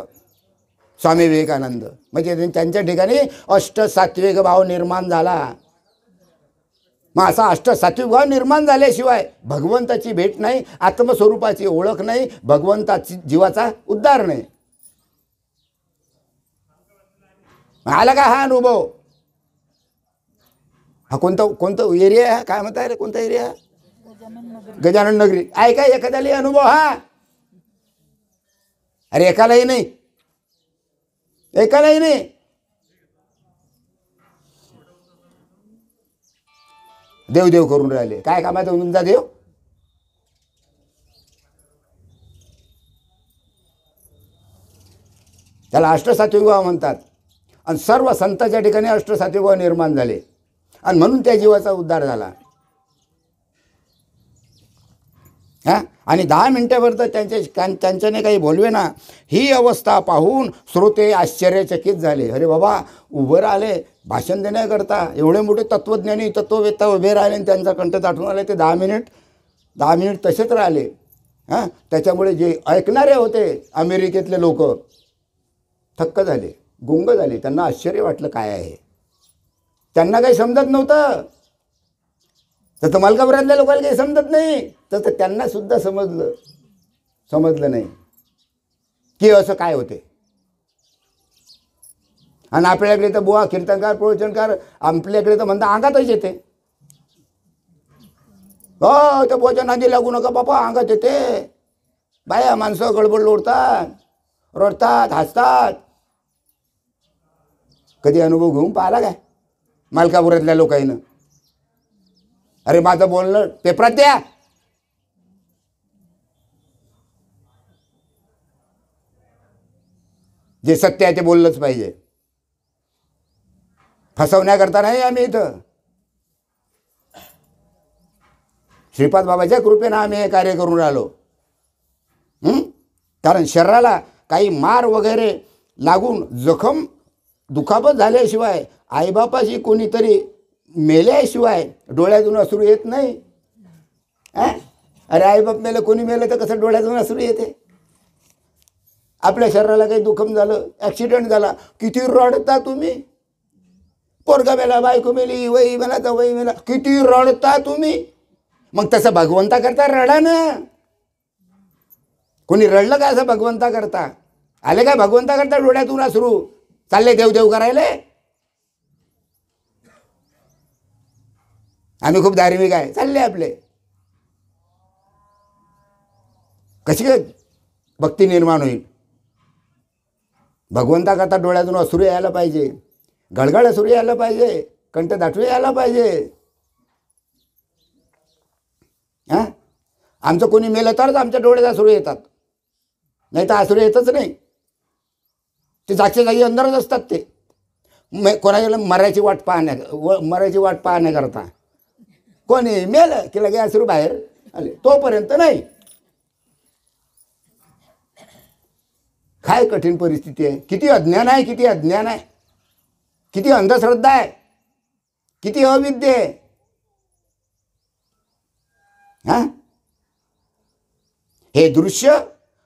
स्वामी विवेकानंद म्हणजे त्यांच्या ठिकाणी अष्टसात्विक भाव निर्माण झाला. मग असा अष्टसात्विक भाव निर्माण झाल्याशिवाय भगवंताची भेट नाही, आत्मस्वरूपाची ओळख नाही, भगवंताची जीवाचा उद्धार नाही. आला का हा अनुभव? हा कोणता एरिया आहे? काय म्हणताय रे, कोणता एरिया? गजानन नगरी. आहे का एखाद्याला अनुभव? हा, अरे एकालाही नाही, एकालाही नाही. देव देव करून राहिले. काय कामाचा तुमचा देव? त्याला अष्टसात्विक भाव म्हणतात. आणि सर्व संतांच्या ठिकाणी अष्टसात्विक भाव निर्माण झाले आणि म्हणून त्या जीवाचा उद्धार झाला. आणि 10 मिनिटापर्यंत त्यांच्याने काही बोलवे ना. ही अवस्था पाहून श्रोते आश्चर्यचकित झाले. अरे बाबा, उभं राहिले भाषण देण्याकरता, एवढे मोठे तत्वज्ञानी तत्ववेत्ता उभे राहिले आणि त्यांचा कंठ दाटून आले. ते 10 मिनिट तसेच राहिले. त्याच्यामुळे जे ऐकणारे होते अमेरिकेतले लोक थक्क झाले, गुंग झाले. त्यांना आश्चर्य वाटलं काय आहे. त्यांना काही समजत नव्हतं. तर मलकापुरातल्या लोकांना काही समजत नाही, तर त्यांना सुद्धा समजलं नाही की असं काय होते. आणि आपल्याकडे तर बुवा कीर्तनकार प्रवचनकार आपल्याकडे तर म्हणता अंगातच येते. हो, त्या बुवाच्या नादी लागू नका बापा, अंगात येते. बाया माणसं गडबड लोडतात, रडतात, हसतात. कधी अनुभव घेऊन पाहिला काय मलकापुरातल्या लोकांना? अरे माझं बोलणं पेपरात द्या. जे सत्य आहे ते बोललंच पाहिजे. फसवण्याकरता नाही आम्ही इथं. श्रीपाद बाबाच्या कृपेनं आम्ही हे कार्य करून राहिलो. कारण शरीराला काही मार वगैरे लागून जखम दुखापत झाल्याशिवाय, आईबापाशी कोणीतरी मेल्याशिवाय डोळ्यातून अश्रू येत नाही. अरे आईबाप मेलं, कोणी मेलं तर कसं डोळ्यातून अश्रू येते? आपल्या शरीराला काही दुखम झालं, ॲक्सिडेंट झाला, किती रडता तुम्ही. पोरगा मेला, बायको मेली, वही मेला तर वही मेला, किती रडता तुम्ही. मग तसं भगवंता करता रडा ना. कोणी रडलं का असं भगवंता करता? आले काय भगवंता करता डोळ्यातून अश्रू? चालले देव करायले. आम्ही खूप धार्मिक आहे, चालले आपले. कशी काय भक्ती निर्माण होईल? भगवंता करता डोळ्यातून अश्रू यायला पाहिजे, गळगळ अश्रू यायला पाहिजे, कंठ दाटू यायला पाहिजे. आमचं कोणी मेलं तरच आमच्या डोळ्यात अश्रू येतात, नाही तर अश्रू येतच नाही. ते जागच्या जागी अंदरच असतात. ते कोणाला मरायची वाट पाहण्याकरता कोणी मेलं की लगे अश्रू बाहेर आले, तोपर्यंत नाही. काय कठीण परिस्थिती आहे. किती अज्ञान आहे, किती अज्ञान आहे, किती अंधश्रद्धा आहे, किती अविद्या आहे. हे दृश्य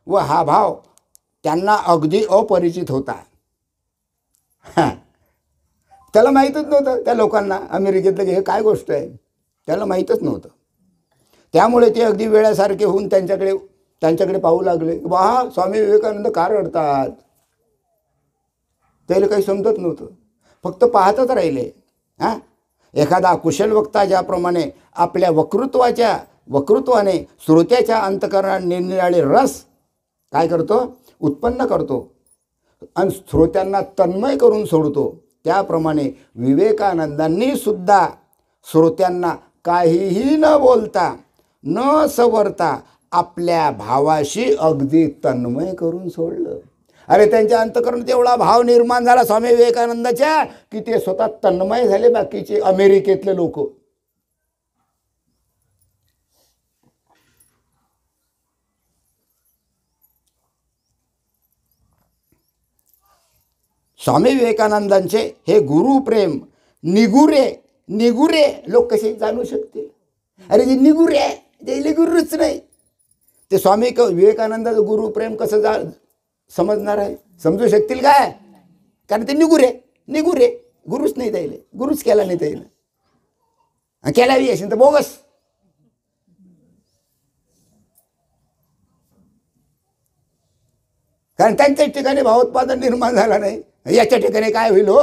व हा भाव त्यांना अगदी अपरिचित होता. त्याला माहीतच नव्हतं. त्या लोकांना अमेरिकेतलं हे काय गोष्ट आहे त्याला माहीतच नव्हतं. त्यामुळे ते अगदी वेळासारखे होऊन त्यांच्याकडे पाहू लागले. हा स्वामी विवेकानंद का रडतात? त्याला काही समजत नव्हतं, फक्त पाहतच राहिले. एखादा कुशल वक्ता ज्याप्रमाणे आपल्या वक्तृत्वाने श्रोत्याच्या अंतःकरणात निरनिराळे रस काय करतो? उत्पन्न करतो आणि श्रोत्यांना तन्मय करून सोडतो, त्याप्रमाणे विवेकानंदांनी सुद्धा श्रोत्यांना काहीही न बोलता न सवरता आपल्या भावाशी अगदी तन्मय करून सोडलं. अरे त्यांच्या अंतःकरणात एवढा भाव निर्माण झाला स्वामी विवेकानंदाच्या की ते स्वतः तन्मय झाले. बाकीचे अमेरिकेतले लोक स्वामी विवेकानंदांचे हे गुरुप्रेम निगुरे लोक कसे जाणू शकतील? अरे जे निगुरे आहे ते गुरुच नाही. ते स्वामी विवेकानंदाचं गुरुप्रेम कसं समजणार आहे? समजू शकतील काय? कारण ते निगुरे गुरुच नाही द्यायला, गुरुच केला नाही त्याला. केलाही असेल तर बोगस. कारण त्यांच्या ठिकाणी भावोत्पादन निर्माण झाला नाही. याच्या ठिकाणी काय होईल हो?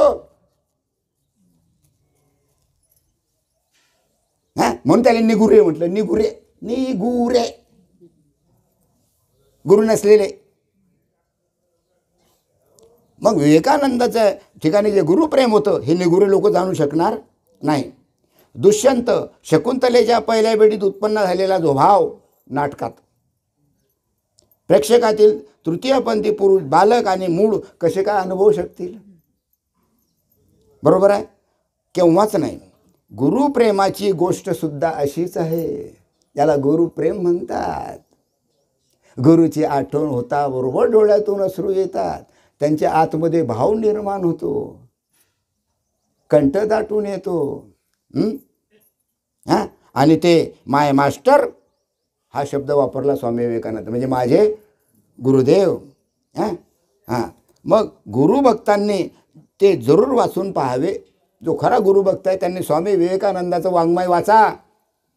म्हणून त्याला निगुरे म्हटलं. निगुरे गुरु नसलेले. मग विवेकानंदाच्या ठिकाणी जे गुरुप्रेम होतं हे निगुरे लोक जाणू शकणार नाही. दुष्यंत शकुंतलेच्या पहिल्या भेटीत उत्पन्न झालेला जो भाव नाटकात प्रेक्षकातील तृतीयपंथी पुरुष, बालक आणि मूळ कसे काय अनुभवू शकतील? बरोबर आहे? केव्हाच नाही. गुरुप्रेमाची गोष्ट सुद्धा अशीच आहे. याला गुरुप्रेम म्हणतात. गुरुची आठवण होता बरोबर डोळ्यातून अश्रू येतात. त्यांच्या आतमध्ये भाव निर्माण होतो, कंठ दाटून येतो. आणि ते माय मास्टर हा शब्द वापरला स्वामी विवेकानंद, म्हणजे माझे गुरुदेव. मग गुरुभक्तांनी ते जरूर वाचून पाहावे. जो खरा गुरुभक्त आहे त्यांनी स्वामी विवेकानंदाचं वाङ्मय वाचा.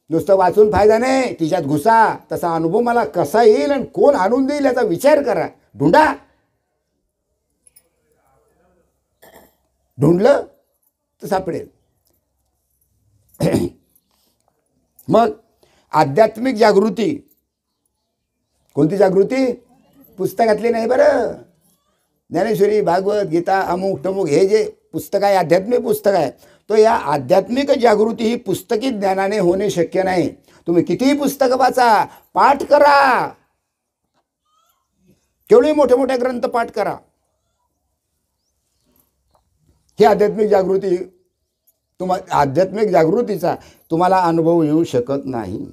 नुसतं वाचून फायदा नाही, तिच्यात घुसा. तसा अनुभव मला कसा येईल आणि कोण आणून देईल याचा विचार करा. ढूंढलं तर सापडेल. मग आध्यात्मिक जागृती. कोणती जागृती? पुस्तकातली नाही बरं. ज्ञानेश्वरी, भागवत, गीता, अमुक टमुक हे जे पुस्तक आहे, आध्यात्मिक पुस्तक आहे, तो या आध्यात्मिक जागृती ही पुस्तकी ज्ञानाने होणे शक्य नाही. तुम्ही कितीही पुस्तकं वाचा, पाठ करा, केवढे मोठे मोठे ग्रंथ पाठ करा, ही आध्यात्मिक जागृती आध्यात्मिक जागृतीचा तुम्हाला अनुभव येऊ शकत नाही.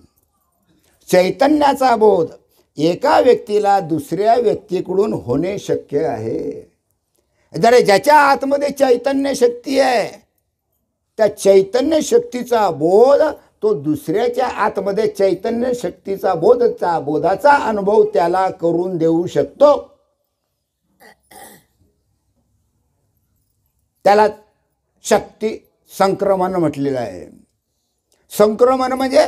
चैतन्याचा बोध एका व्यक्तीला दुसऱ्या व्यक्तीकडून होणे शक्य आहे. जर ज्याच्या आतमध्ये चैतन्य शक्ती आहे त्या चैतन्य शक्तीचा बोध तो दुसऱ्याच्या आतमध्ये चैतन्य शक्तीचा बोधाचा अनुभव त्याला करून देऊ शकतो. त्याला शक्ती संक्रमण म्हटलेलं आहे. संक्रमण म्हणजे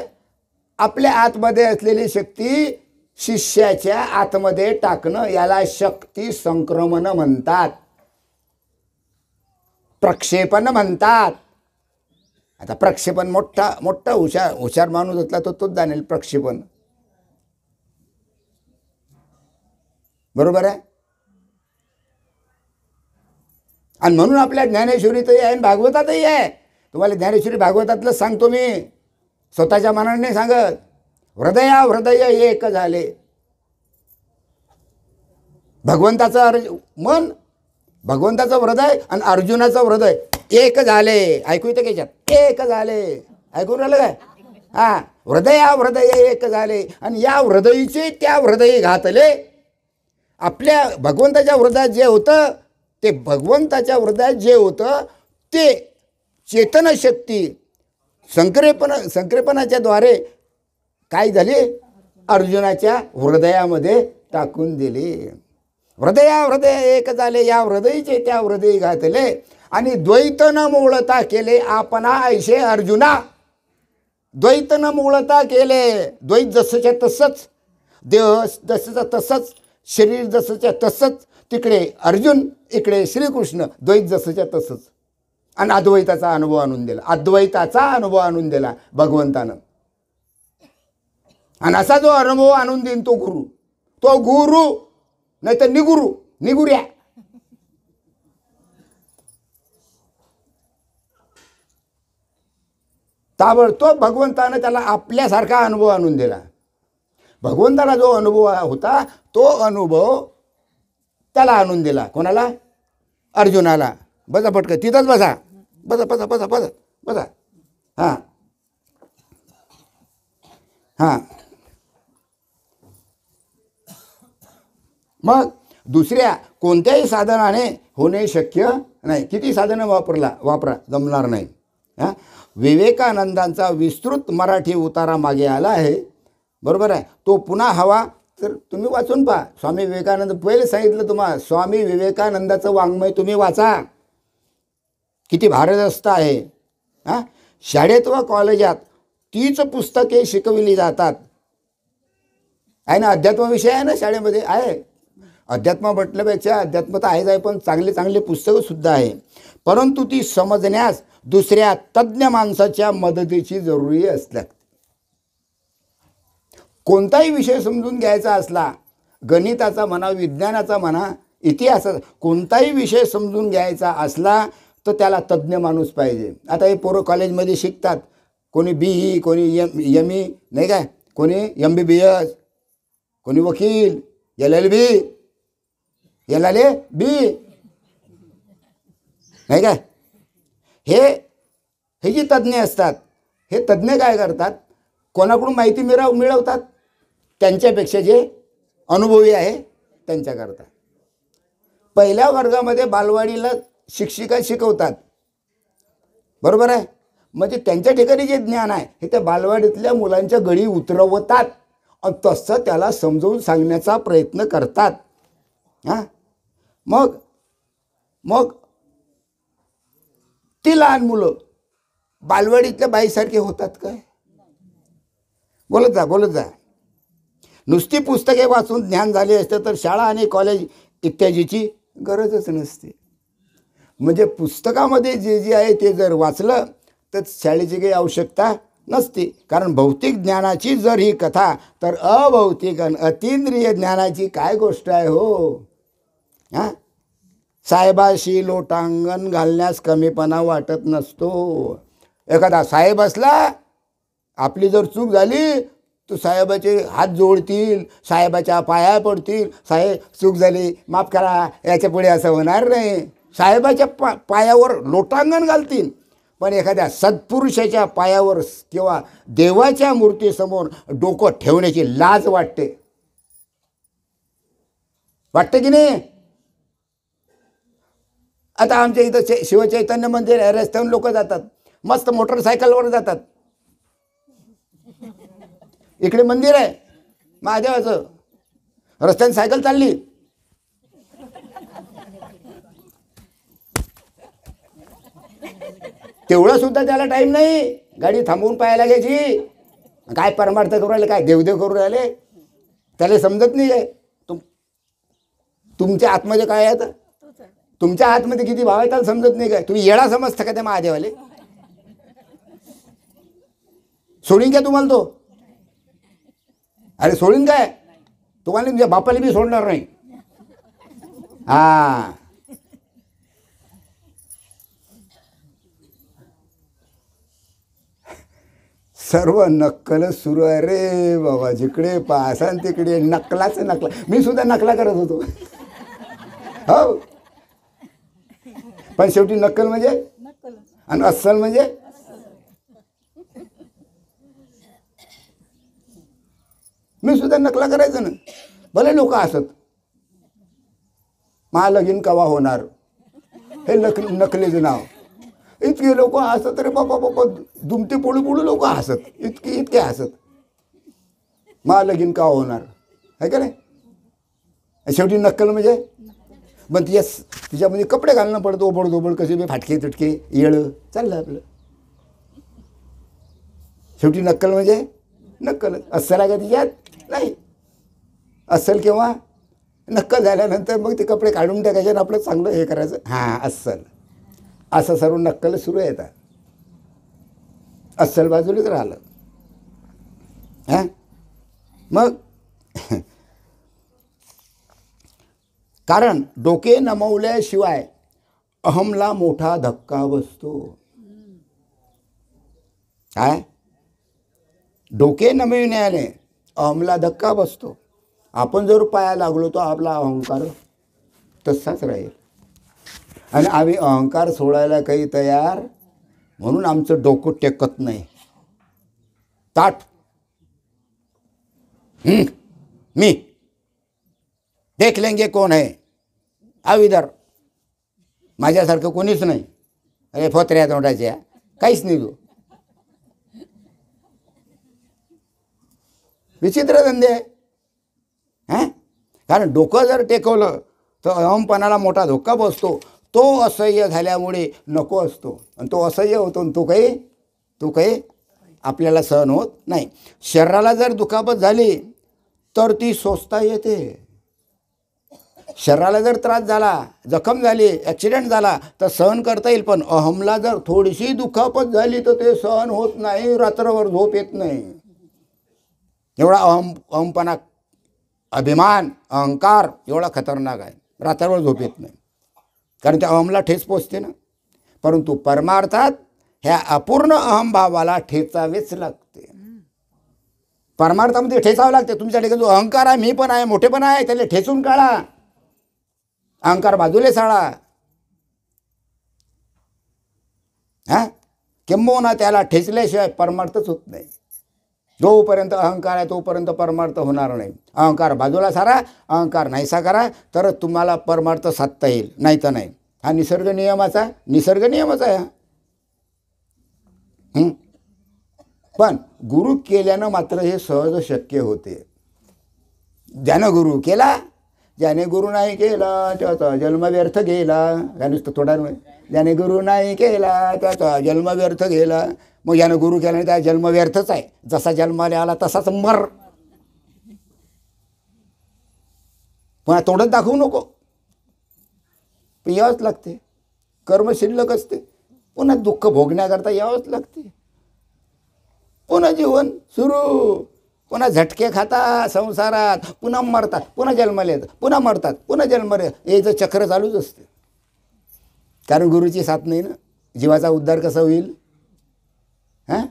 आपल्या आतमध्ये असलेली शक्ती शिष्याच्या आतमध्ये टाकणं, याला शक्ती संक्रमण म्हणतात, प्रक्षेपण म्हणतात. आता प्रक्षेपण मोठा हुशार माणूस असला तोच जाणेल प्रक्षेपण. बरोबर आहे. आणि म्हणून आपल्या ज्ञानेश्वरीतही आहे आणि भागवतातही आहे. तुम्हाला ज्ञानेश्वरी भागवतातलं सांगतो मी, स्वतःच्या मनाने सांगत. हृदय एक झाले. भगवंताचं मन, भगवंताचं हृदय आणि अर्जुनाचं हृदय एक झाले. ऐकू येतं की याच्यात एक झाले. ऐकून राहिलं काय? हा, हृदय एक झाले आणि या हृदयीचे त्या हृदयी घातले. आपल्या भगवंताच्या हृदयात जे होतं ते भगवंताच्या हृदयात जे होतं ते चेतनशक्ती संक्रेपणाच्या द्वारे काय झाले, अर्जुनाच्या हृदयामध्ये टाकून दिले. हृदय एक झाले, या हृदयीचे त्या हृदयी घातले आणि द्वैत न मूळता केले आपणा ऐशे अर्जुना. द्वैत न मूळता केले. द्वैत जसंच्या तसंच, देह जसंचा तसंच, शरीर जसंच्या तसंच, तिकडे अर्जुन इकडे श्रीकृष्ण, द्वैत जसंच्या तसंच. आणि अद्वैताचा अनुभव आणून दिला. अद्वैताचा अनुभव आणून दिला भगवंतानं. आणि असा जो अनुभव आणून देईन तो गुरु नाही तर निगुऱ्या. ताबडतोब भगवंतानं त्याला आपल्यासारखा अनुभव आणून दिला. भगवंताला जो अनुभव होता तो अनुभव त्याला आणून दिला. कोणाला? अर्जुनाला. बसा पटकन तिथंच बसा. बसा. हां हां. मग दुसऱ्या कोणत्याही साधनाने होणे शक्य नाही. किती साधनं वापरा जमणार नाही. हां, विवेकानंदांचा विस्तृत मराठी उतारा मागे आला आहे. बरोबर आहे. तो पुन्हा हवा तर तुम्ही वाचून पहा. स्वामी विवेकानंद, पहिले सांगितलं तुम्हाला, स्वामी विवेकानंदाचं वाङ्मय तुम्ही वाचा. किती भारदस्त आहे. हां, शाळेत व कॉलेजात तीच पुस्तके शिकविली जातात. आहे ना, अध्यात्म विषय आहे ना शाळेमध्ये, आहे. अध्यात्म म्हटल्यापेक्षा अध्यात्म तर आहेच आहे, पण चांगले पुस्तकंसुद्धा आहे. परंतु ती समजण्यास दुसऱ्या तज्ज्ञ माणसाच्या मदतीची जरुरी असते. कोणताही विषय समजून घ्यायचा असला, गणिताचा म्हणा, विज्ञानाचा म्हणा, इतिहासाचा, कोणताही विषय समजून घ्यायचा असला तर त्याला तज्ज्ञ माणूस पाहिजे. आता हे पोरं कॉलेजमध्ये शिकतात, कोणी BE, कोणी ME, नाही काय, कोणी MBBS, कोणी वकील, LLB, नाही काय. हे जी तज्ज्ञ असतात, हे तज्ज्ञ काय करतात, कोणाकडून माहिती मिळवतात, त्यांच्यापेक्षा जे अनुभवी आहे त्यांच्याकरता. पहिल्या वर्गामध्ये बालवाडीला शिक्षिका शिकवतात. बरोबर आहे. म्हणजे त्यांच्या ठिकाणी जे ज्ञान आहे हे त्या बालवाडीतल्या मुलांच्या गळी उतरवतात आणि तसं त्याला समजावून सांगण्याचा प्रयत्न करतात. हां, मग ती लहान मुलं बालवाडीतल्या बाईसारखे होतात काय? बोलत जा. नुसती पुस्तके वाचून ज्ञान झाले असतं तर शाळा आणि कॉलेज इत्यादीची गरजच नसते. म्हणजे पुस्तकामध्ये जे आहे ते जर वाचलं तर शाळेची काही आवश्यकता नसते. कारण भौतिक ज्ञानाची जर ही कथा, तर अभौतिक आणि अतींद्रिय ज्ञानाची काय गोष्ट आहे हो. हां, साहेबाशी लोटांगण घालण्यास कमीपणा वाटत नसतो. एखादा साहेब असला, आपली जर चूक झाली तर साहेबाचे हात जोडतील, साहेबाच्या पाया पडतील, साहेब चूक झाली माफ करा, याच्या पुढे असं होणार नाही. साहेबाच्या पायावर लोटांगण घालतील, पण एखाद्या सत्पुरुषाच्या पायावर किंवा देवाच्या मूर्तीसमोर डोकं ठेवण्याची लाज वाटते. वाटते की नाही? आता आमच्या इथं शिवचैतन्य मंदिर आहे, रस्त्यावरून लोक जातात, मस्त मोटरसायकलवर जातात. इकडे मंदिर आहे महादेवाचं, रस्त्याने सायकल चालली. तेवढं सुद्धा त्याला टाईम नाही गाडी थांबवून पाहायला घ्यायची. काय परमार्थ करू राहिले, काय देवदेव करू राहिले, त्याला समजत नाही आहे. तुमच्या आतमध्ये काय आहे? तुमच्या आतमध्ये किती भाव आहे त्याला समजत नाही काय? तुम्ही येडा समजता का त्या महादेवाले? सोडीन काय तुम्हाला तो? अरे सोडीन काय तुम्हाला? तुमच्या बापाला बी सोडणार नाही. हा, सर्व नक्कल सुरू आहे रे बाबा. जिकडे पाहसान तिकडे नकलाच नकला. मी सुद्धा नकला करत होतो. हो, पण शेवटी नक्कल म्हणजे आणि अस्सल म्हणजे मी सुद्धा नकला करायचो ना. भले लोक असत महालगीन कवा होणार हे नकलीचं नाव. इतके लोक हसत रे बाबा बाबा, दुमते पोळू पोळू लोक हसत, इतके हसत. महालगीन का होणार आहे का नाही? शेवटी नक्कल म्हणजे पण तिच्यामध्ये कपडे घालणं पडतं, ओबड ओबड कसे बी फाटके तुटके येळं चाललं आपलं. शेवटी नक्कल म्हणजे नक्कल. अस्सल आहे का तिच्यात? नाही. अस्सल केव्हा? नक्कल झाल्यानंतर मग ते कपडे काढून टाकायचे आणि आपलं चांगलं हे करायचं. हां, अस्सल. असं सर्व नक्कल सुरू येतात. अस्सल बाजूलाच राहिलं. हां, मग कारण डोके नमवल्याशिवाय अहमला मोठा धक्का बसतो. काय? डोके नमविण्याने अहमला धक्का बसतो. आपण जर पाया लागलो तर आपला अहंकार तसाच राहील आणि आम्ही अहंकार सोडायला काही तयार, म्हणून आमचं डोकं टेकत नाही. ताट मी देख लेंगे कोण आहे, अविदर माझ्यासारखं कोणीच नाही. अरे फोत्र्या तोंडाच्या काहीच नाही. तू विचित्र धंदे आहे. हां, कारण डोकं जर टेकवलं तर अहमपणाला मोठा धोका बसतो. तो असह्य झाल्यामुळे नको असतो आणि तो असह्य होतो आणि तो काही आपल्याला सहन होत नाही. शरीराला जर दुखापत झाली तर ती सोसता येते. शरीराला जर त्रास झाला, जखम झाली, ॲक्सिडेंट झाला तर सहन करता येईल. पण अहमला जर थोडीशी दुखापत झाली तर ते सहन होत नाही, रात्रभर झोप येत नाही. एवढा अहमपणा, अभिमान, अहंकार एवढा खतरनाक आहे. रात्रभर झोप येत नाही, कारण त्या अहमला ठेच पोचते ना. परंतु परमार्थात ह्या अपूर्ण अहमभावाला ठेचावेच लागते. परमार्थामध्ये ठेचावं लागते. तुमच्याकडे जो अहंकार आहे, मी पण आहे, मोठे पण आहे, त्याला ठेचून काढा. अहंकार बाजूले साळा. हां, किंबहुना त्याला ठेचल्याशिवाय परमार्थच होत नाही. जोपर्यंत अहंकार आहे तोपर्यंत परमार्थ होणार नाही. अहंकार बाजूला सारा, अहंकार नाहीसा करा तरच तुम्हाला परमार्थ साधता येईल, नाही तर नाही. हा निसर्ग नियमाचा आहे. पण गुरु केल्यानं मात्र हे सहज शक्य होते. ज्यानं गुरु केला, ज्याने गुरु नाही केला त्याचा जन्म व्यर्थ गेला. नुसतं थोडा ज्याने गुरु नाही केला त्याचा जन्म व्यर्थ गेला. मग यानं गुरु केला नाही त्या जन्म व्यर्थच आहे. जसा जन्माला आला तसाच मर. पुन्हा तोडत दाखवू नको. पण यावंच लागते. कर्म शिल्लक असते. पुन्हा दुःख भोगण्याकरता यावंच लागते. पुन्हा जीवन सुरू. पुन्हा झटके खाता संसारात. पुन्हा मरतात, पुन्हा जन्माला येतात, पुन्हा मरतात, पुन्हा जन्म याचं चक्र चालूच असते. कारण गुरुची साथ नाही ना. जीवाचा उद्धार कसा होईल? हां,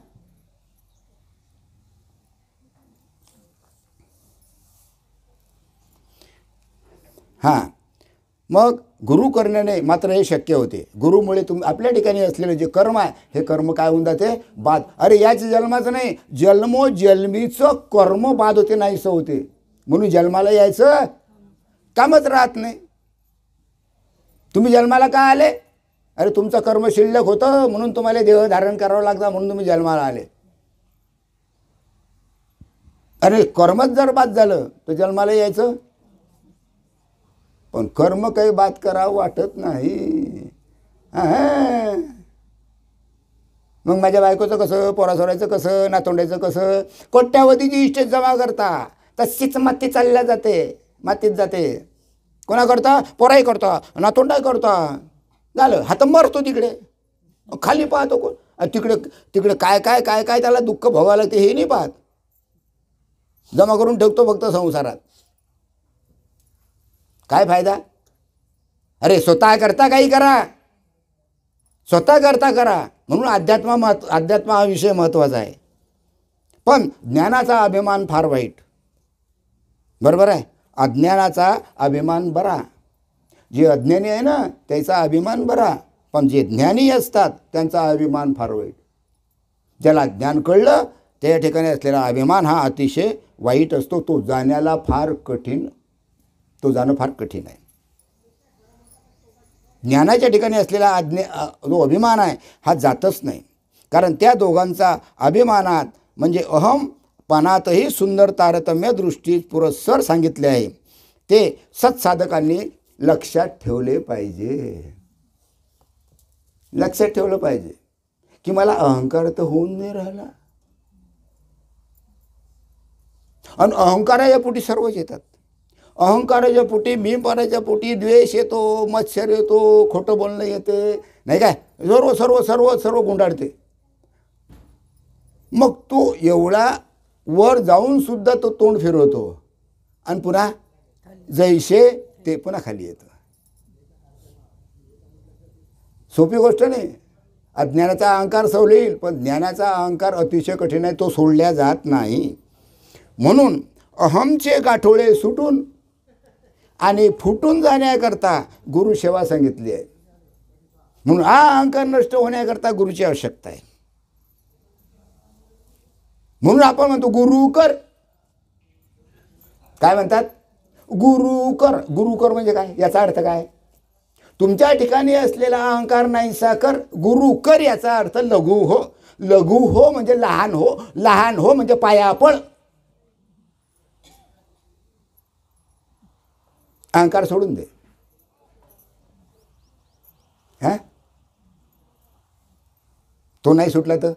हां, मग गुरु करण्याने मात्र हे शक्य होते. गुरुमुळे आपल्या ठिकाणी असलेले जे कर्म आहे हे कर्म काय होऊन जाते बाद. अरे याच जन्माचं नाही, जन्मोजन्मीचं कर्म बाद होते, नाहीसं होते. म्हणून जन्माला यायचं कामच राहत नाही. तुम्ही जन्माला का आले? अरे तुमचं कर्म शिल्लक होतं म्हणून तुम्हाला देह धारण करावं लागतं, म्हणून तुम्ही जन्माला आले. अरे कर्मच जर बाद झालं तर जन्माला यायचं. पण कर्म काही बाद करावं वाटत नाही. मग माझ्या बायकोचं कसं, पोरासोरायचं कसं, नातोंड्याचं कसं, कोट्यावधीची इस्टेट जमा करता तशीच माती चालल्या जाते, मातीत जाते. कोणा करता? पोराही करता, नातोंडाही करता. झालं, हात मरतो तिकडे, खाली पाहतो कोण. तिकडे तिकडे काय काय काय काय त्याला दुःख भोगावं लागते हे नाही पाहत. जमा करून ठेवतो फक्त संसारात. काय फायदा? अरे स्वतः करता काही करा, स्वतः करता करा. म्हणून अध्यात्म हा विषय महत्त्वाचा आहे. पण ज्ञानाचा अभिमान फार वाईट. बरोबर आहे. अज्ञानाचा अभिमान बरा. जे अज्ञानी आहे ना त्याचा अभिमान बरा, पण जे ज्ञानी असतात त्यांचा अभिमान फार वाईट. ज्याला ज्ञान कळलं त्या ठिकाणी असलेला अभिमान हा अतिशय वाईट असतो. तो जाण्याला फार कठीण, तो जाणं फार कठीण आहे. ज्ञानाच्या ठिकाणी असलेला जो अभिमान आहे हा जातच नाही. कारण त्या दोघांचा अभिमानात म्हणजे अहमपणातही सुंदर तारतम्य दृष्टी पुरस्सर सांगितले आहे. ते सत्साधकांनी लक्षात ठेवले पाहिजे. लक्षात ठेवलं पाहिजे की मला अहंकार तर होऊन नाही राहिला. आणि अहंकाराच्या पोटी सर्वच येतात. अहंकाराच्या पोटी, मीपणाच्या पोटी द्वेष येतो, मत्सर येतो, खोटं बोलणं येते, नाही काय, सर्व सर्व सर्व सर्व गुंडाळते. मग तो एवढा वर जाऊन सुद्धा तो तोंड फिरवतो आणि पुन्हा जैसे ते पुन्हा खाली येतं. सोपी गोष्ट नाही. अज्ञानाचा अहंकार सोडेल, पण ज्ञानाचा अहंकार अतिशय कठीण आहे, तो सोडल्या जात नाही. म्हणून अहमचे गाठोळे सुटून आणि फुटून जाण्याकरता गुरुसेवा सांगितली आहे. म्हणून हा अहंकार नष्ट होण्याकरता गुरुची आवश्यकता आहे. म्हणून आपण म्हणतो गुरु कर. काय म्हणतात? गुरु कर. गुरु कर म्हणजे काय? याचा अर्थ काय? तुमच्या ठिकाणी असलेला अहंकार नाहीसा कर. गुरु कर याचा अर्थ लघु हो. लघु हो म्हणजे लहान हो. लहान हो म्हणजे पायापळ. अहंकार सोडून दे. हा, तो नाही सुटला तर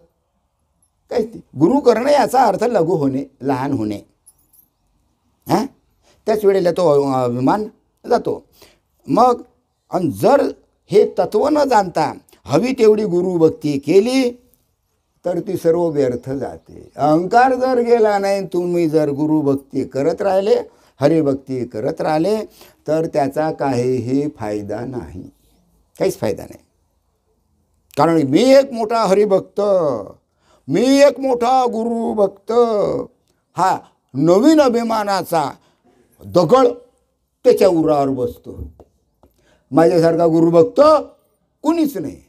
काहीच नाही. गुरु करणं याचा अर्थ लघु होणे, लहान होणे. हा, त्याच वेळेला तो अभिमान जातो. मग आणि जर हे तत्व न जाणता हवी तेवढी गुरुभक्ती केली तर ती सर्व व्यर्थ जाते. अहंकार जर गेला नाही, तुम्ही जर गुरुभक्ती करत राहिले, हरिभक्ती करत राहिले तर त्याचा काहीही फायदा नाही, काहीच फायदा नाही. कारण मी एक मोठा हरिभक्त, मी एक मोठा गुरुभक्त, हा नवीन अभिमानाचा दगड त्याच्या उरावर बसतो. माझ्यासारखा गुरुभक्त कुणीच नाही,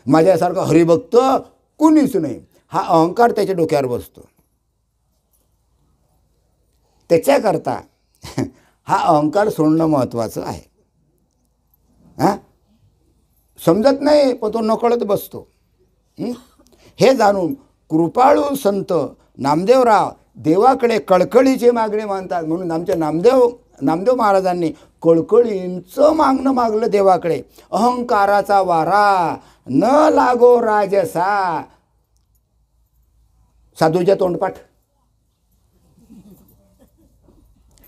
माझ्यासारखा हरिभक्त कुणीच नाही. हा अहंकार त्याच्या डोक्यावर बसतो. त्याच्याकरता हा अहंकार सोडणं महत्त्वाचं आहे. हां, समजत नाही पण तो नकळत बसतो. हे जाणून कृपाळू संत नामदेवराव देवाकडे कळकळीची मागणी मानतात. म्हणून आमच्या नामदेव महाराजांनी कळकळींचं मागणं मागलं देवाकडे. अहंकाराचा वारा न लागो राजसा. साधूच्या तोंडपाठ,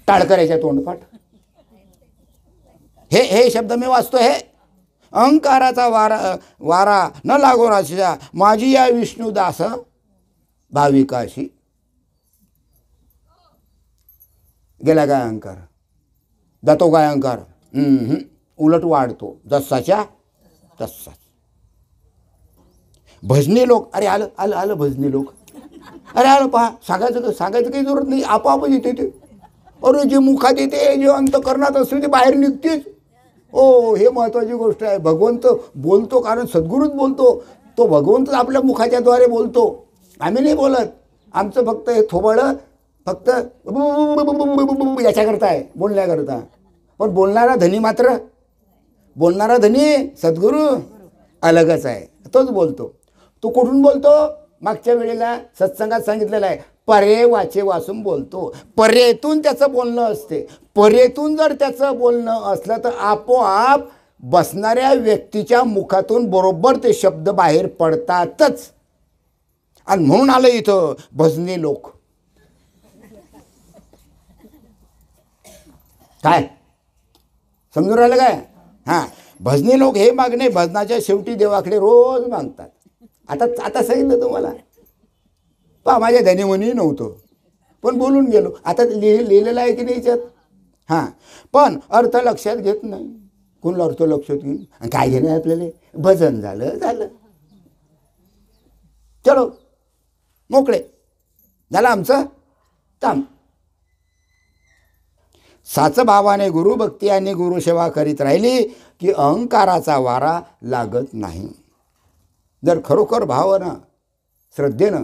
टाळकऱ्याच्या तोंडपाठ, हे शब्द मी वाचतो. हे अहंकाराचा वारा न लागो राजसा, माझी या विष्णुदास भाविकाशी. गेला काय अहंकार? जातो काय अहंकार? उलट वाढतो जसाच्या तसाच. भजनी लोक, अरे आलं आलं आलं भजनी लोक, अरे आलं पहा, सांगायचं काही जरूरत नाही, आपोआपच येते ते. अरे जे मुखात येते, जे अंतकरणात असते ते बाहेर निघतेच. हो, हे महत्त्वाची गोष्ट आहे. भगवंत बोलतो कारण सद्गुरूच बोलतो. तो भगवंतच आपल्या मुखाच्याद्वारे बोलतो. आम्ही नाही बोलत. आमचं फक्त हे थोबडं फक्त याच्याकरता आहे, बोलण्याकरता. पण बोलणारा धनी मात्र, बोलणारा धनी सद्गुरू अलगच आहे. तोच बोलतो. तो कुठून बोलतो? मागच्या वेळेला सत्संगात सांगितलेलं आहे, परे वाचे वाचून बोलतो. परेतून त्याचं बोलणं असते. परेतून जर त्याचं बोलणं असलं तर आपोआप बसणाऱ्या व्यक्तीच्या मुखातून बरोबर ते शब्द बाहेर पडतातच. आणि म्हणून आलं इथं भजनी लोक. काय समजून राहिलं काय? हां, भजनी लोक हे मागणे भजनाच्या शेवटी देवाकडे रोज मागतात. आता सांगितलं तुम्हाला. पहा, माझ्या ध्यानीमनी नव्हतं पण बोलून गेलो. आता लिहिलेलं आहे की नाही याच्यात? हां, पण अर्थ लक्षात घेत नाही. कोण अर्थ लक्षात घेईन? आणि काय घेणं आहे आपल्याला? भजन झालं. चलो मोकळे झालं आमचं काम. साच भावाने गुरुभक्ती आणि गुरुसेवा करीत राहिली की अहंकाराचा वारा लागत नाही. जर खरोखर भावानं श्रद्धेनं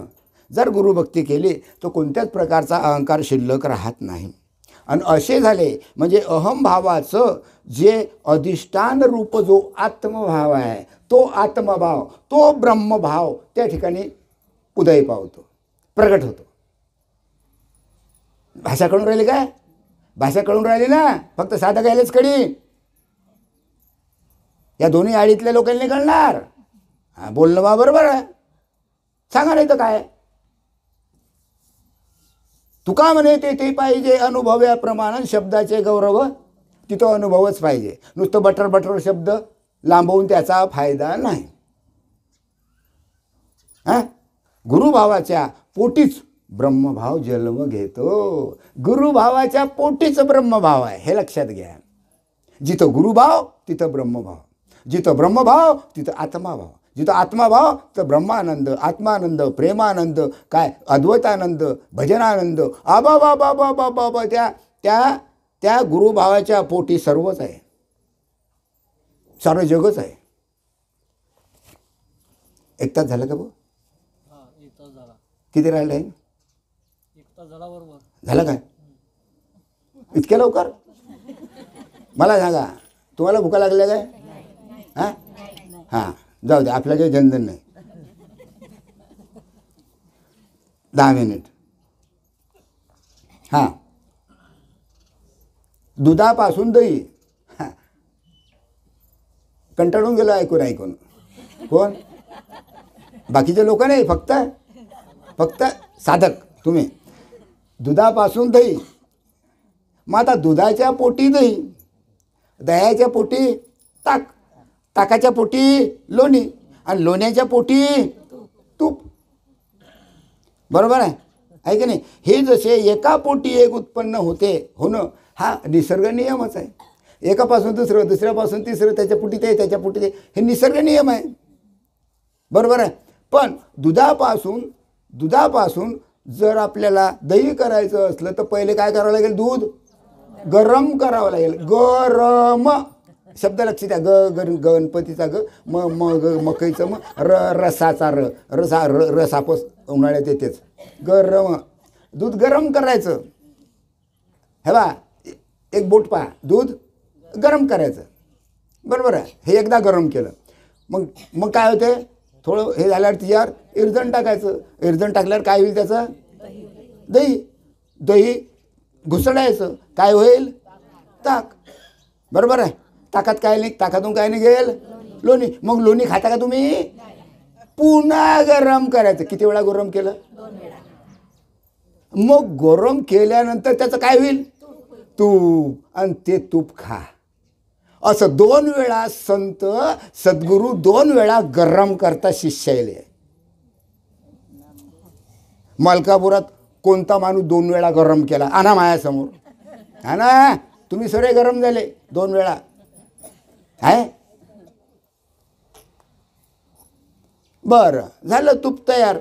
जर गुरुभक्ती केली तर कोणत्याच प्रकारचा अहंकार शिल्लक राहत नाही. आणि असे झाले म्हणजे अहमभावाचं जे अधिष्ठान रूप जो आत्मभाव आहे, तो आत्मभाव, तो ब्रह्मभाव त्या ठिकाणी उदय पावतो, प्रगट होतो. भाषा कळून राहिली काय? भाषा कळून राहिली ना? फक्त साधं गायलेच कळी. या दोन्ही आळीतल्या लोकांनी कळणार. हां, बोलणं बा बरोबर आहे. सांगा नाही तर काय. तुका म्हणे ते पाहिजे अनुभव्याप्रमाणे शब्दाचे गौरव. तिथं अनुभवच पाहिजे. नुसतं बटर शब्द लांबवून त्याचा फायदा नाही. हां, गुरुभावाच्या पोटीच ब्रह्मभाव जन्म घेतो. गुरुभावाच्या पोटीच ब्रह्मभाव आहे, हे लक्षात घ्या. जिथं गुरुभाव तिथं ब्रह्मभाव, जिथं ब्रह्मभाव तिथं आत्माभाव, जिथं आत्माभाव तर ब्रह्मानंद, आत्मानंद, प्रेमानंद, काय अद्वैतानंद, भजनानंद. आबा बाबा बाबा बाबा त्या गुरुभावाच्या पोटी सर्वच आहे, सारं जगच आहे. एक तास झालं का भाऊ? किती राहिलं आहे? झालं काय इतक्या लवकर? मला सांगा, तुम्हाला भुका लागल्या काय? हां हां, जाऊ दे, आपल्या काही जनधन नाही. 10 मिनिट. हां, दुधापासून दही. हां, कंटाळून गेलो ऐकून. कोण? बाकीचे लोक नाही, फक्त साधक तुम्ही. दुधापासून दही. मग आता दुधाच्या पोटी दही, दह्याच्या पोटी ताक, ताकाच्या पोटी लोणी, आणि लोण्याच्या पोटी तूप. बरोबर आहे की नाही? हे जसे एका पोटी एक उत्पन्न होणं हा निसर्ग नियमच आहे. एकापासून दुसरं, दुसऱ्यापासून तिसरं, त्याच्या पोटी ते, त्याच्या पोटी ते, हे निसर्ग नियम आहे. बरोबर आहे. पण दुधापासून जर आपल्याला दही करायचं असलं तर पहिले काय करावं लागेल? दूध गरम करावं लागेल. गरम शब्द लक्षात द्या. गणपतीचा मकईचं रसाचा रसापस उन्हाळ्यात येतेच. गरम दूध गरम करायचं. हे बा, एक बोट पहा, दूध गरम करायचं. बरोबर आहे. हे एकदा गरम केलं मग काय होते? थोडं हे झाल्यावर तिच्यावर इरजण टाकायचं. इरजण टाकल्यावर काय होईल? त्याचं दही घुसळायचं. काय होईल? ताक. बरोबर आहे. ताकात काय नाही, ताकातून काय निघेल? लोणी. मग लोणी खाता का तुम्ही? पुन्हा गरम करायचं. किती वेळा गरम केलं? 2 वेळा. मग गरम केल्यानंतर त्याचं काय होईल? तूप. आणि ते तूप खा. असं 2 वेळा संत सद्गुरू 2 वेळा गरम करता शिष्याले. मलकापुरात कोणता माणूस 2 वेळा गरम केला? आणा माझ्यासमोर. हा ना, तुम्ही सगळे गरम झाले 2 वेळा. आहे बरं, झालं तूप तयार.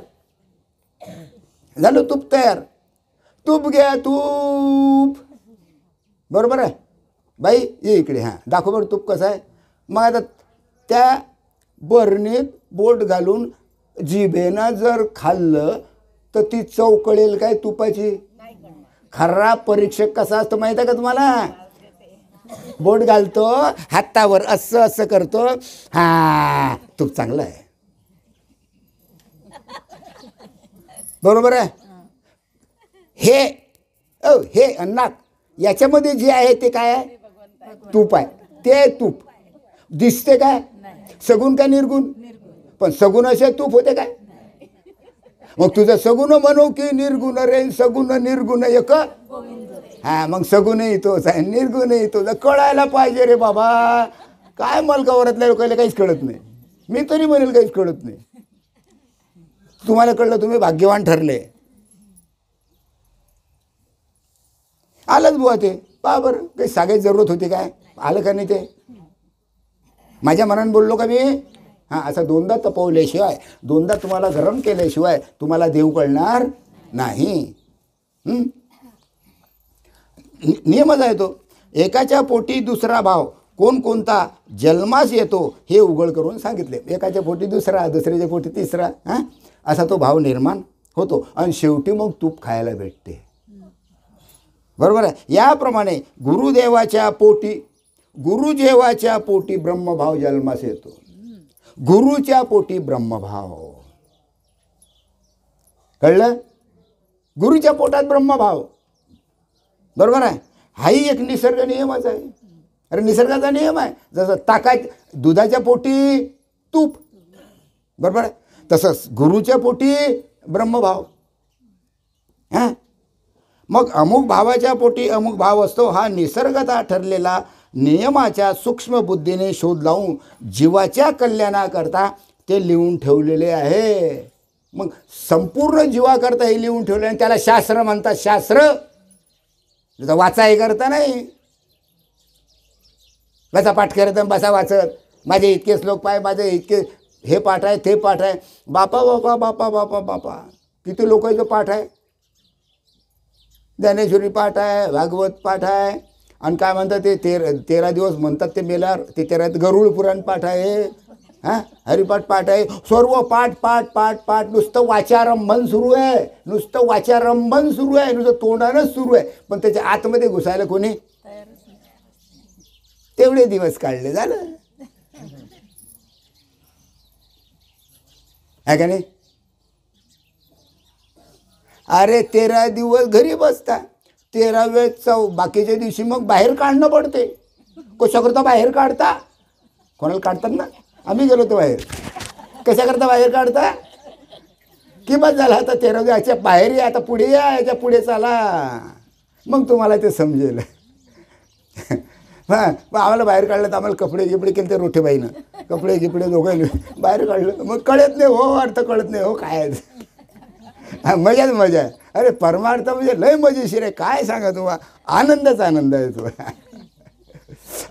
तूप घ्या, तूप. बरोबर आहे. बाई ये इकडे, हां दाखव बरं तूप कसं आहे. मग आता त्या बरणीत बोट घालून जिभेनं जर खाल्लं तर ती चव कळेल काय तुपाची? खरा परीक्षक कसा असतो माहिती आहे का तुम्हाला? बोट घालतो हातावर, असं असं करतो, हा तूप चांगलं आहे. बरोबर आहे. हे नाक याच्यामध्ये जे आहे ते काय आहे? तूप आहे. ते तूप दिसते काय? सगुण का निर्गुण? पण सगुण असे तूप होते काय? मग तुझं सगुण म्हणू की निर्गुण रे? सगुण निर्गुण एक. हा मग सगुणही तोच आहे, निर्गुणही तोच. कळायला पाहिजे रे बाबा. काय मलकावरातल्या लोकांना काहीच कळत नाही. मी तरी म्हणेल काहीच कळत नाही. तुम्हाला कळलं, तुम्ही भाग्यवान ठरले. आलंच बुवा ते. पहा बरं, काही सांगायची जरूरत होती काय? आलं का नाही ते? माझ्या मनाने बोललो का मी? हां, असं दोनदा तपवल्याशिवाय, दोनदा तुम्हाला गरम केल्याशिवाय तुम्हाला देव कळणार नाही. नियमच आहे तो. एकाच्या पोटी दुसरा भाव कोणकोणता जन्मास येतो हे उघड करून सांगितले. एकाच्या पोटी दुसरा, दुसऱ्याच्या पोटी तिसरा, हां असा तो भाव निर्माण होतो आणि शेवटी मग तूप खायला भेटते. बरोबर आहे. याप्रमाणे गुरुदेवाच्या पोटी ब्रह्मभाव जन्मास येतो. गुरुच्या पोटी ब्रह्मभाव. कळलं? गुरुच्या पोटात ब्रह्मभाव. बरोबर आहे. हाही एक निसर्ग नियमच आहे. अरे निसर्गाचा नियम आहे. जसं दुधाच्या पोटी तूप, बरोबर आहे, तसंच गुरुच्या पोटी ब्रह्मभाव. हां, मग अमुक भावाच्या पोटी अमुक भाव असतो. हा निसर्गता ठरलेला नियमाच्या सूक्ष्म बुद्धीने शोध लावून जीवाच्या कल्याणाकरता ते लिहून ठेवलेले आहे. मग संपूर्ण जीवाकरता हे लिहून ठेवले आणि त्याला शास्त्र म्हणतात. शास्त्र वाचा हे करता नाही. बसा पाठ करत बसा वाचत. माझे इतके श्लोक पाय, माझे इतके हे पाठ आहे, ते पाठ आहे. बापा बापा बापा बापा बापा किती लोकांचं पाठ आहे. ज्ञानेश्वरी पाठ आहे, भागवत पाठ आहे, आणि काय म्हणतात ते 13 दिवस म्हणतात ते मेल्यावर ते 13 गरुड पुराण पाठ आहे. हां, हरिपाठ पाठ आहे. सर्व पाठ पाठ पाठ पाठ. नुसतं वाचारंभन सुरू आहे. नुसतं वाचारंभन सुरू आहे. नुसतं तोंडानंच सुरू आहे. पण त्याच्या आतमध्ये घुसायला कोणी तेवढे दिवस काढले. झालं आहे का नाही? अरे 13 दिवस घरी बसता, 13वेळेस बाकीच्या दिवशी मग बाहेर काढणं पडते. कशाकरता बाहेर काढता? कोणाला काढतात ना? आम्ही गेलो होतो बाहेर. कशाकरता बाहेर काढता? की बस झाला आता 13 याच्या बाहेर या, आता पुढे या, याच्या पुढे चाला, मग तुम्हाला ते समजेल. हां, मग आम्हाला बाहेर काढलं तर आम्हाला कपडे गिपडे केले ते रोठेबाईनं. कपडे गिपडे दोघांनी बाहेर काढलं. मग कळत नाही हो, अर्थ कळत नाही हो काय आहे. हां, मजाच मजा आहे. अरे परमार्थ म्हणजे लय मजेशीर आहे. काय सांगा तुम्हाला, आनंदच आनंद आहे तो.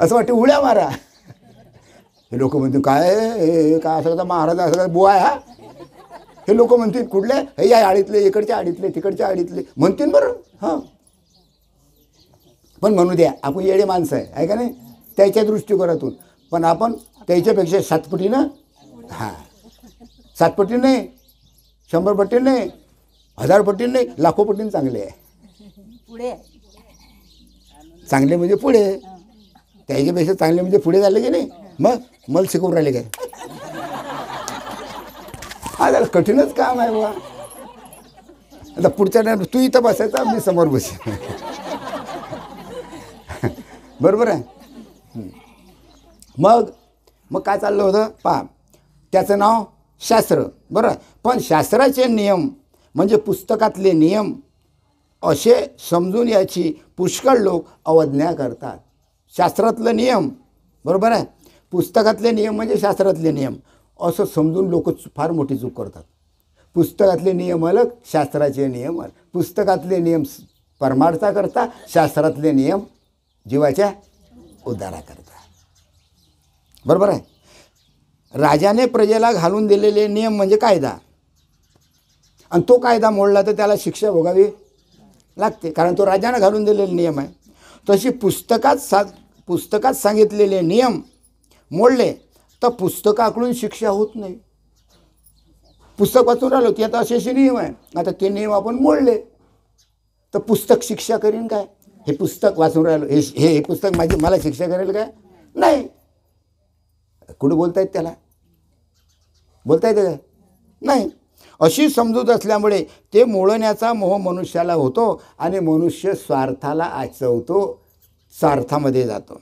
असं वाटतं उड्या मारा. हे लोक म्हणतील काय हे काय असं महाराज असं बुवा आहे हा. हे लोक म्हणतील कुठले? हे या आडीतले, इकडच्या आडीतले, तिकडच्या आडीतले म्हणतील. बरं हां, पण म्हणू द्या, आपण येडे माणसं आहे का नाही त्याच्या दृष्टिकोनातून. पण आपण त्याच्यापेक्षा 7 पटीनं, हां 7 पटीनं नाही, 100 पटीनं नाही, 1000 पटीनं नाही, लाखो पटीनं चांगले आहे. पुढे चांगले म्हणजे पुढे, त्याच्यापेक्षा चांगले म्हणजे पुढे झाले की नाही. मग मला शिकवून राहिले काय? हा जरा कठीणच काम आहे बा. आता पुढच्या टाइम तू इथं बसायचा, मी समोर बसे. बरोबर आहे. मग काय चाललं होतं पहा. त्याचं नाव शास्त्र, बरं. पण शास्त्राचे नियम म्हणजे पुस्तकातले नियम असे समजून याची पुष्कळ लोक अवज्ञा करतात. शास्त्रातलं नियम, बरोबर आहे, पुस्तकातले नियम म्हणजे शास्त्रातले नियम असं समजून लोक फार मोठी चूक करतात. पुस्तकातले नियम अलग, शास्त्राचे नियम अलग. पुस्तकातले नियम परमार्थाकरता, शास्त्रातले नियम जीवाच्या उद्धाराकरता. बरोबर आहे. राजाने प्रजेला घालून दिलेले नियम म्हणजे कायदा, आणि तो कायदा मोडला तर त्याला शिक्षा भोगावी लागते, कारण तो राजाने घालून दिलेले नियम आहे. तशी पुस्तकात सांगितलेले नियम मोडले तर पुस्तकाकडून शिक्षा होत नाही. पुस्तक वाचून राहिलो की आता असे नियम आहे, आता ते नियम आपण मोडले तर पुस्तक शिक्षा करीन काय? हे पुस्तक वाचून राहिलो, हे पुस्तक मला शिक्षा करेल काय? नाही. कुठं बोलता येत त्याला? बोलता येते काय? नाही. अशी समजूत असल्यामुळे ते मोडण्याचा मोह मनुष्याला होतो आणि मनुष्य स्वार्थाला आचवतो, स्वार्थामध्ये जातो.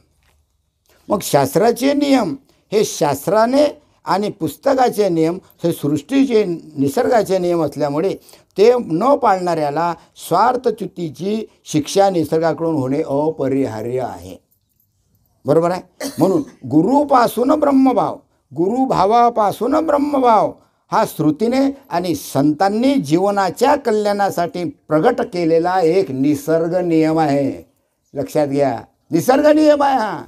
मग शास्त्राचे नियम हे शास्त्राने आणि पुस्तकाचे नियम हे सृष्टीचे निसर्गाचे नियम असल्यामुळे ते न पाळणाऱ्याला स्वार्थच्युतीची शिक्षा निसर्गाकडून होणे अपरिहार्य आहे. बरोबर आहे. म्हणून गुरुपासून ब्रह्मभाव, गुरुभावापासून ब्रह्मभाव हा श्रुतीने आणि संतांनी जीवनाच्या कल्याणासाठी प्रगट केलेला एक निसर्ग नियम आहे. लक्षात घ्या, निसर्ग नियम आहे हा.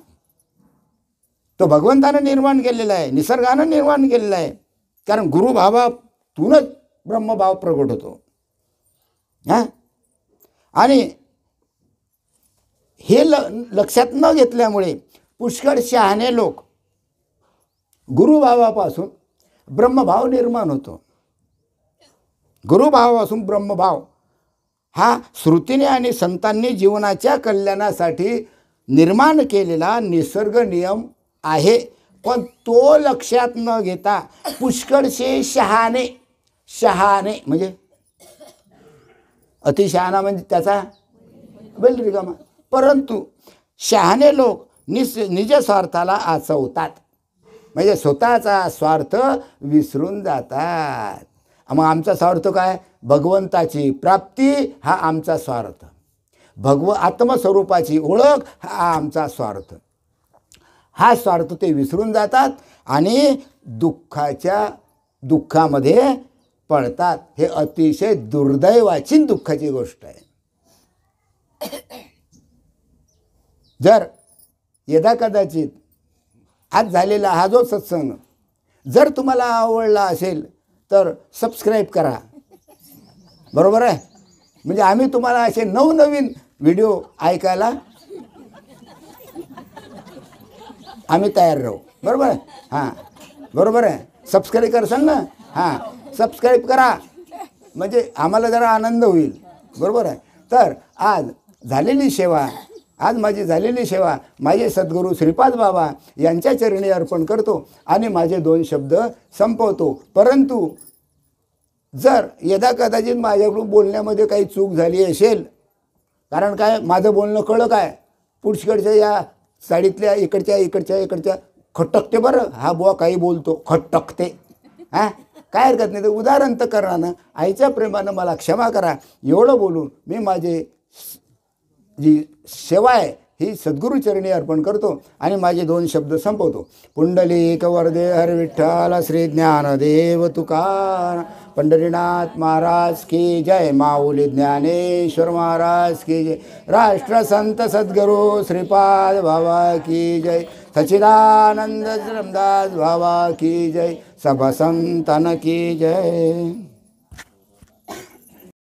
तो भगवंतानं निर्माण केलेला आहे, निसर्गानं निर्माण केलेला आहे. कारण गुरुभावातूनच ब्रह्मभाव प्रगट होतो. हां, आणि हे लक्षात न घेतल्यामुळे पुष्कळ शहाणे लोक गुरुभावापासून ब्रह्मभाव निर्माण होतो. गुरुभावापासून ब्रह्मभाव हा श्रुतीने आणि संतांनी जीवनाच्या कल्याणासाठी निर्माण केलेला निसर्ग नियम आहे. पण तो लक्षात न घेता पुष्कळसे शहाणे म्हणजे अतिशहाणा म्हणजे त्याचा बैल रिकामा. परंतु शहाणे लोक निज स्वार्थाला आचवतात, म्हणजे स्वतःचा स्वार्थ विसरून जातात. मग आमचा स्वार्थ काय? भगवंताची प्राप्ती हा आमचा स्वार्थ, आत्मस्वरूपाची ओळख हा आमचा स्वार्थ. हा स्वार्थ ते विसरून जातात आणि दुःखामध्ये पडतात. हे अतिशय दुर्दैवाची दुःखाची गोष्ट आहे. जर यदा कदाचित आज झालेला हा जो सत्संग जर तुम्हाला आवडला असेल तर सबस्क्राईब करा. बरोबर आहे. म्हणजे आम्ही तुम्हाला असे नवनवीन व्हिडिओ ऐकायला आम्ही तयार राहू. बरोबर आहे. हां, बरोबर आहे. सबस्क्राईब करसाल ना? हां, सबस्क्राईब करा म्हणजे आम्हाला जरा आनंद होईल. बरोबर आहे. तर आज माझी झालेली सेवा माझे सद्गुरू श्रीपाद बाबा यांच्या चरणी अर्पण करतो आणि माझे 2 शब्द संपवतो. परंतु जर यदा कदाचित माझ्याकडून बोलण्यामध्ये काही चूक झाली असेल, कारण काय माझं बोलणं कळलं काय पुढच्याकडच्या या साडीतल्या इकडच्या खटकते. बरं, हा बुवा काही बोलतो खटकते. हां, काय हरकत नाही. तर उदाहरण तर करणानं आईच्या प्रेमानं मला क्षमा करा. एवढं बोलून मी माझे जी सेवा आहे ही सद्गुरूचरणी अर्पण करतो आणि माझे 2 शब्द संपवतो. पुंडलिक वरदे हर विठ्ठल श्री ज्ञानदेव तुकाराम. पंढरीनाथ महाराज की जय. माऊली ज्ञानेश्वर महाराज की जय. राष्ट्रसंत सद्गुरू श्रीपाद बाबा की जय. सच्चिदानंद रामदास बाबा की जय. सब संतन की जय.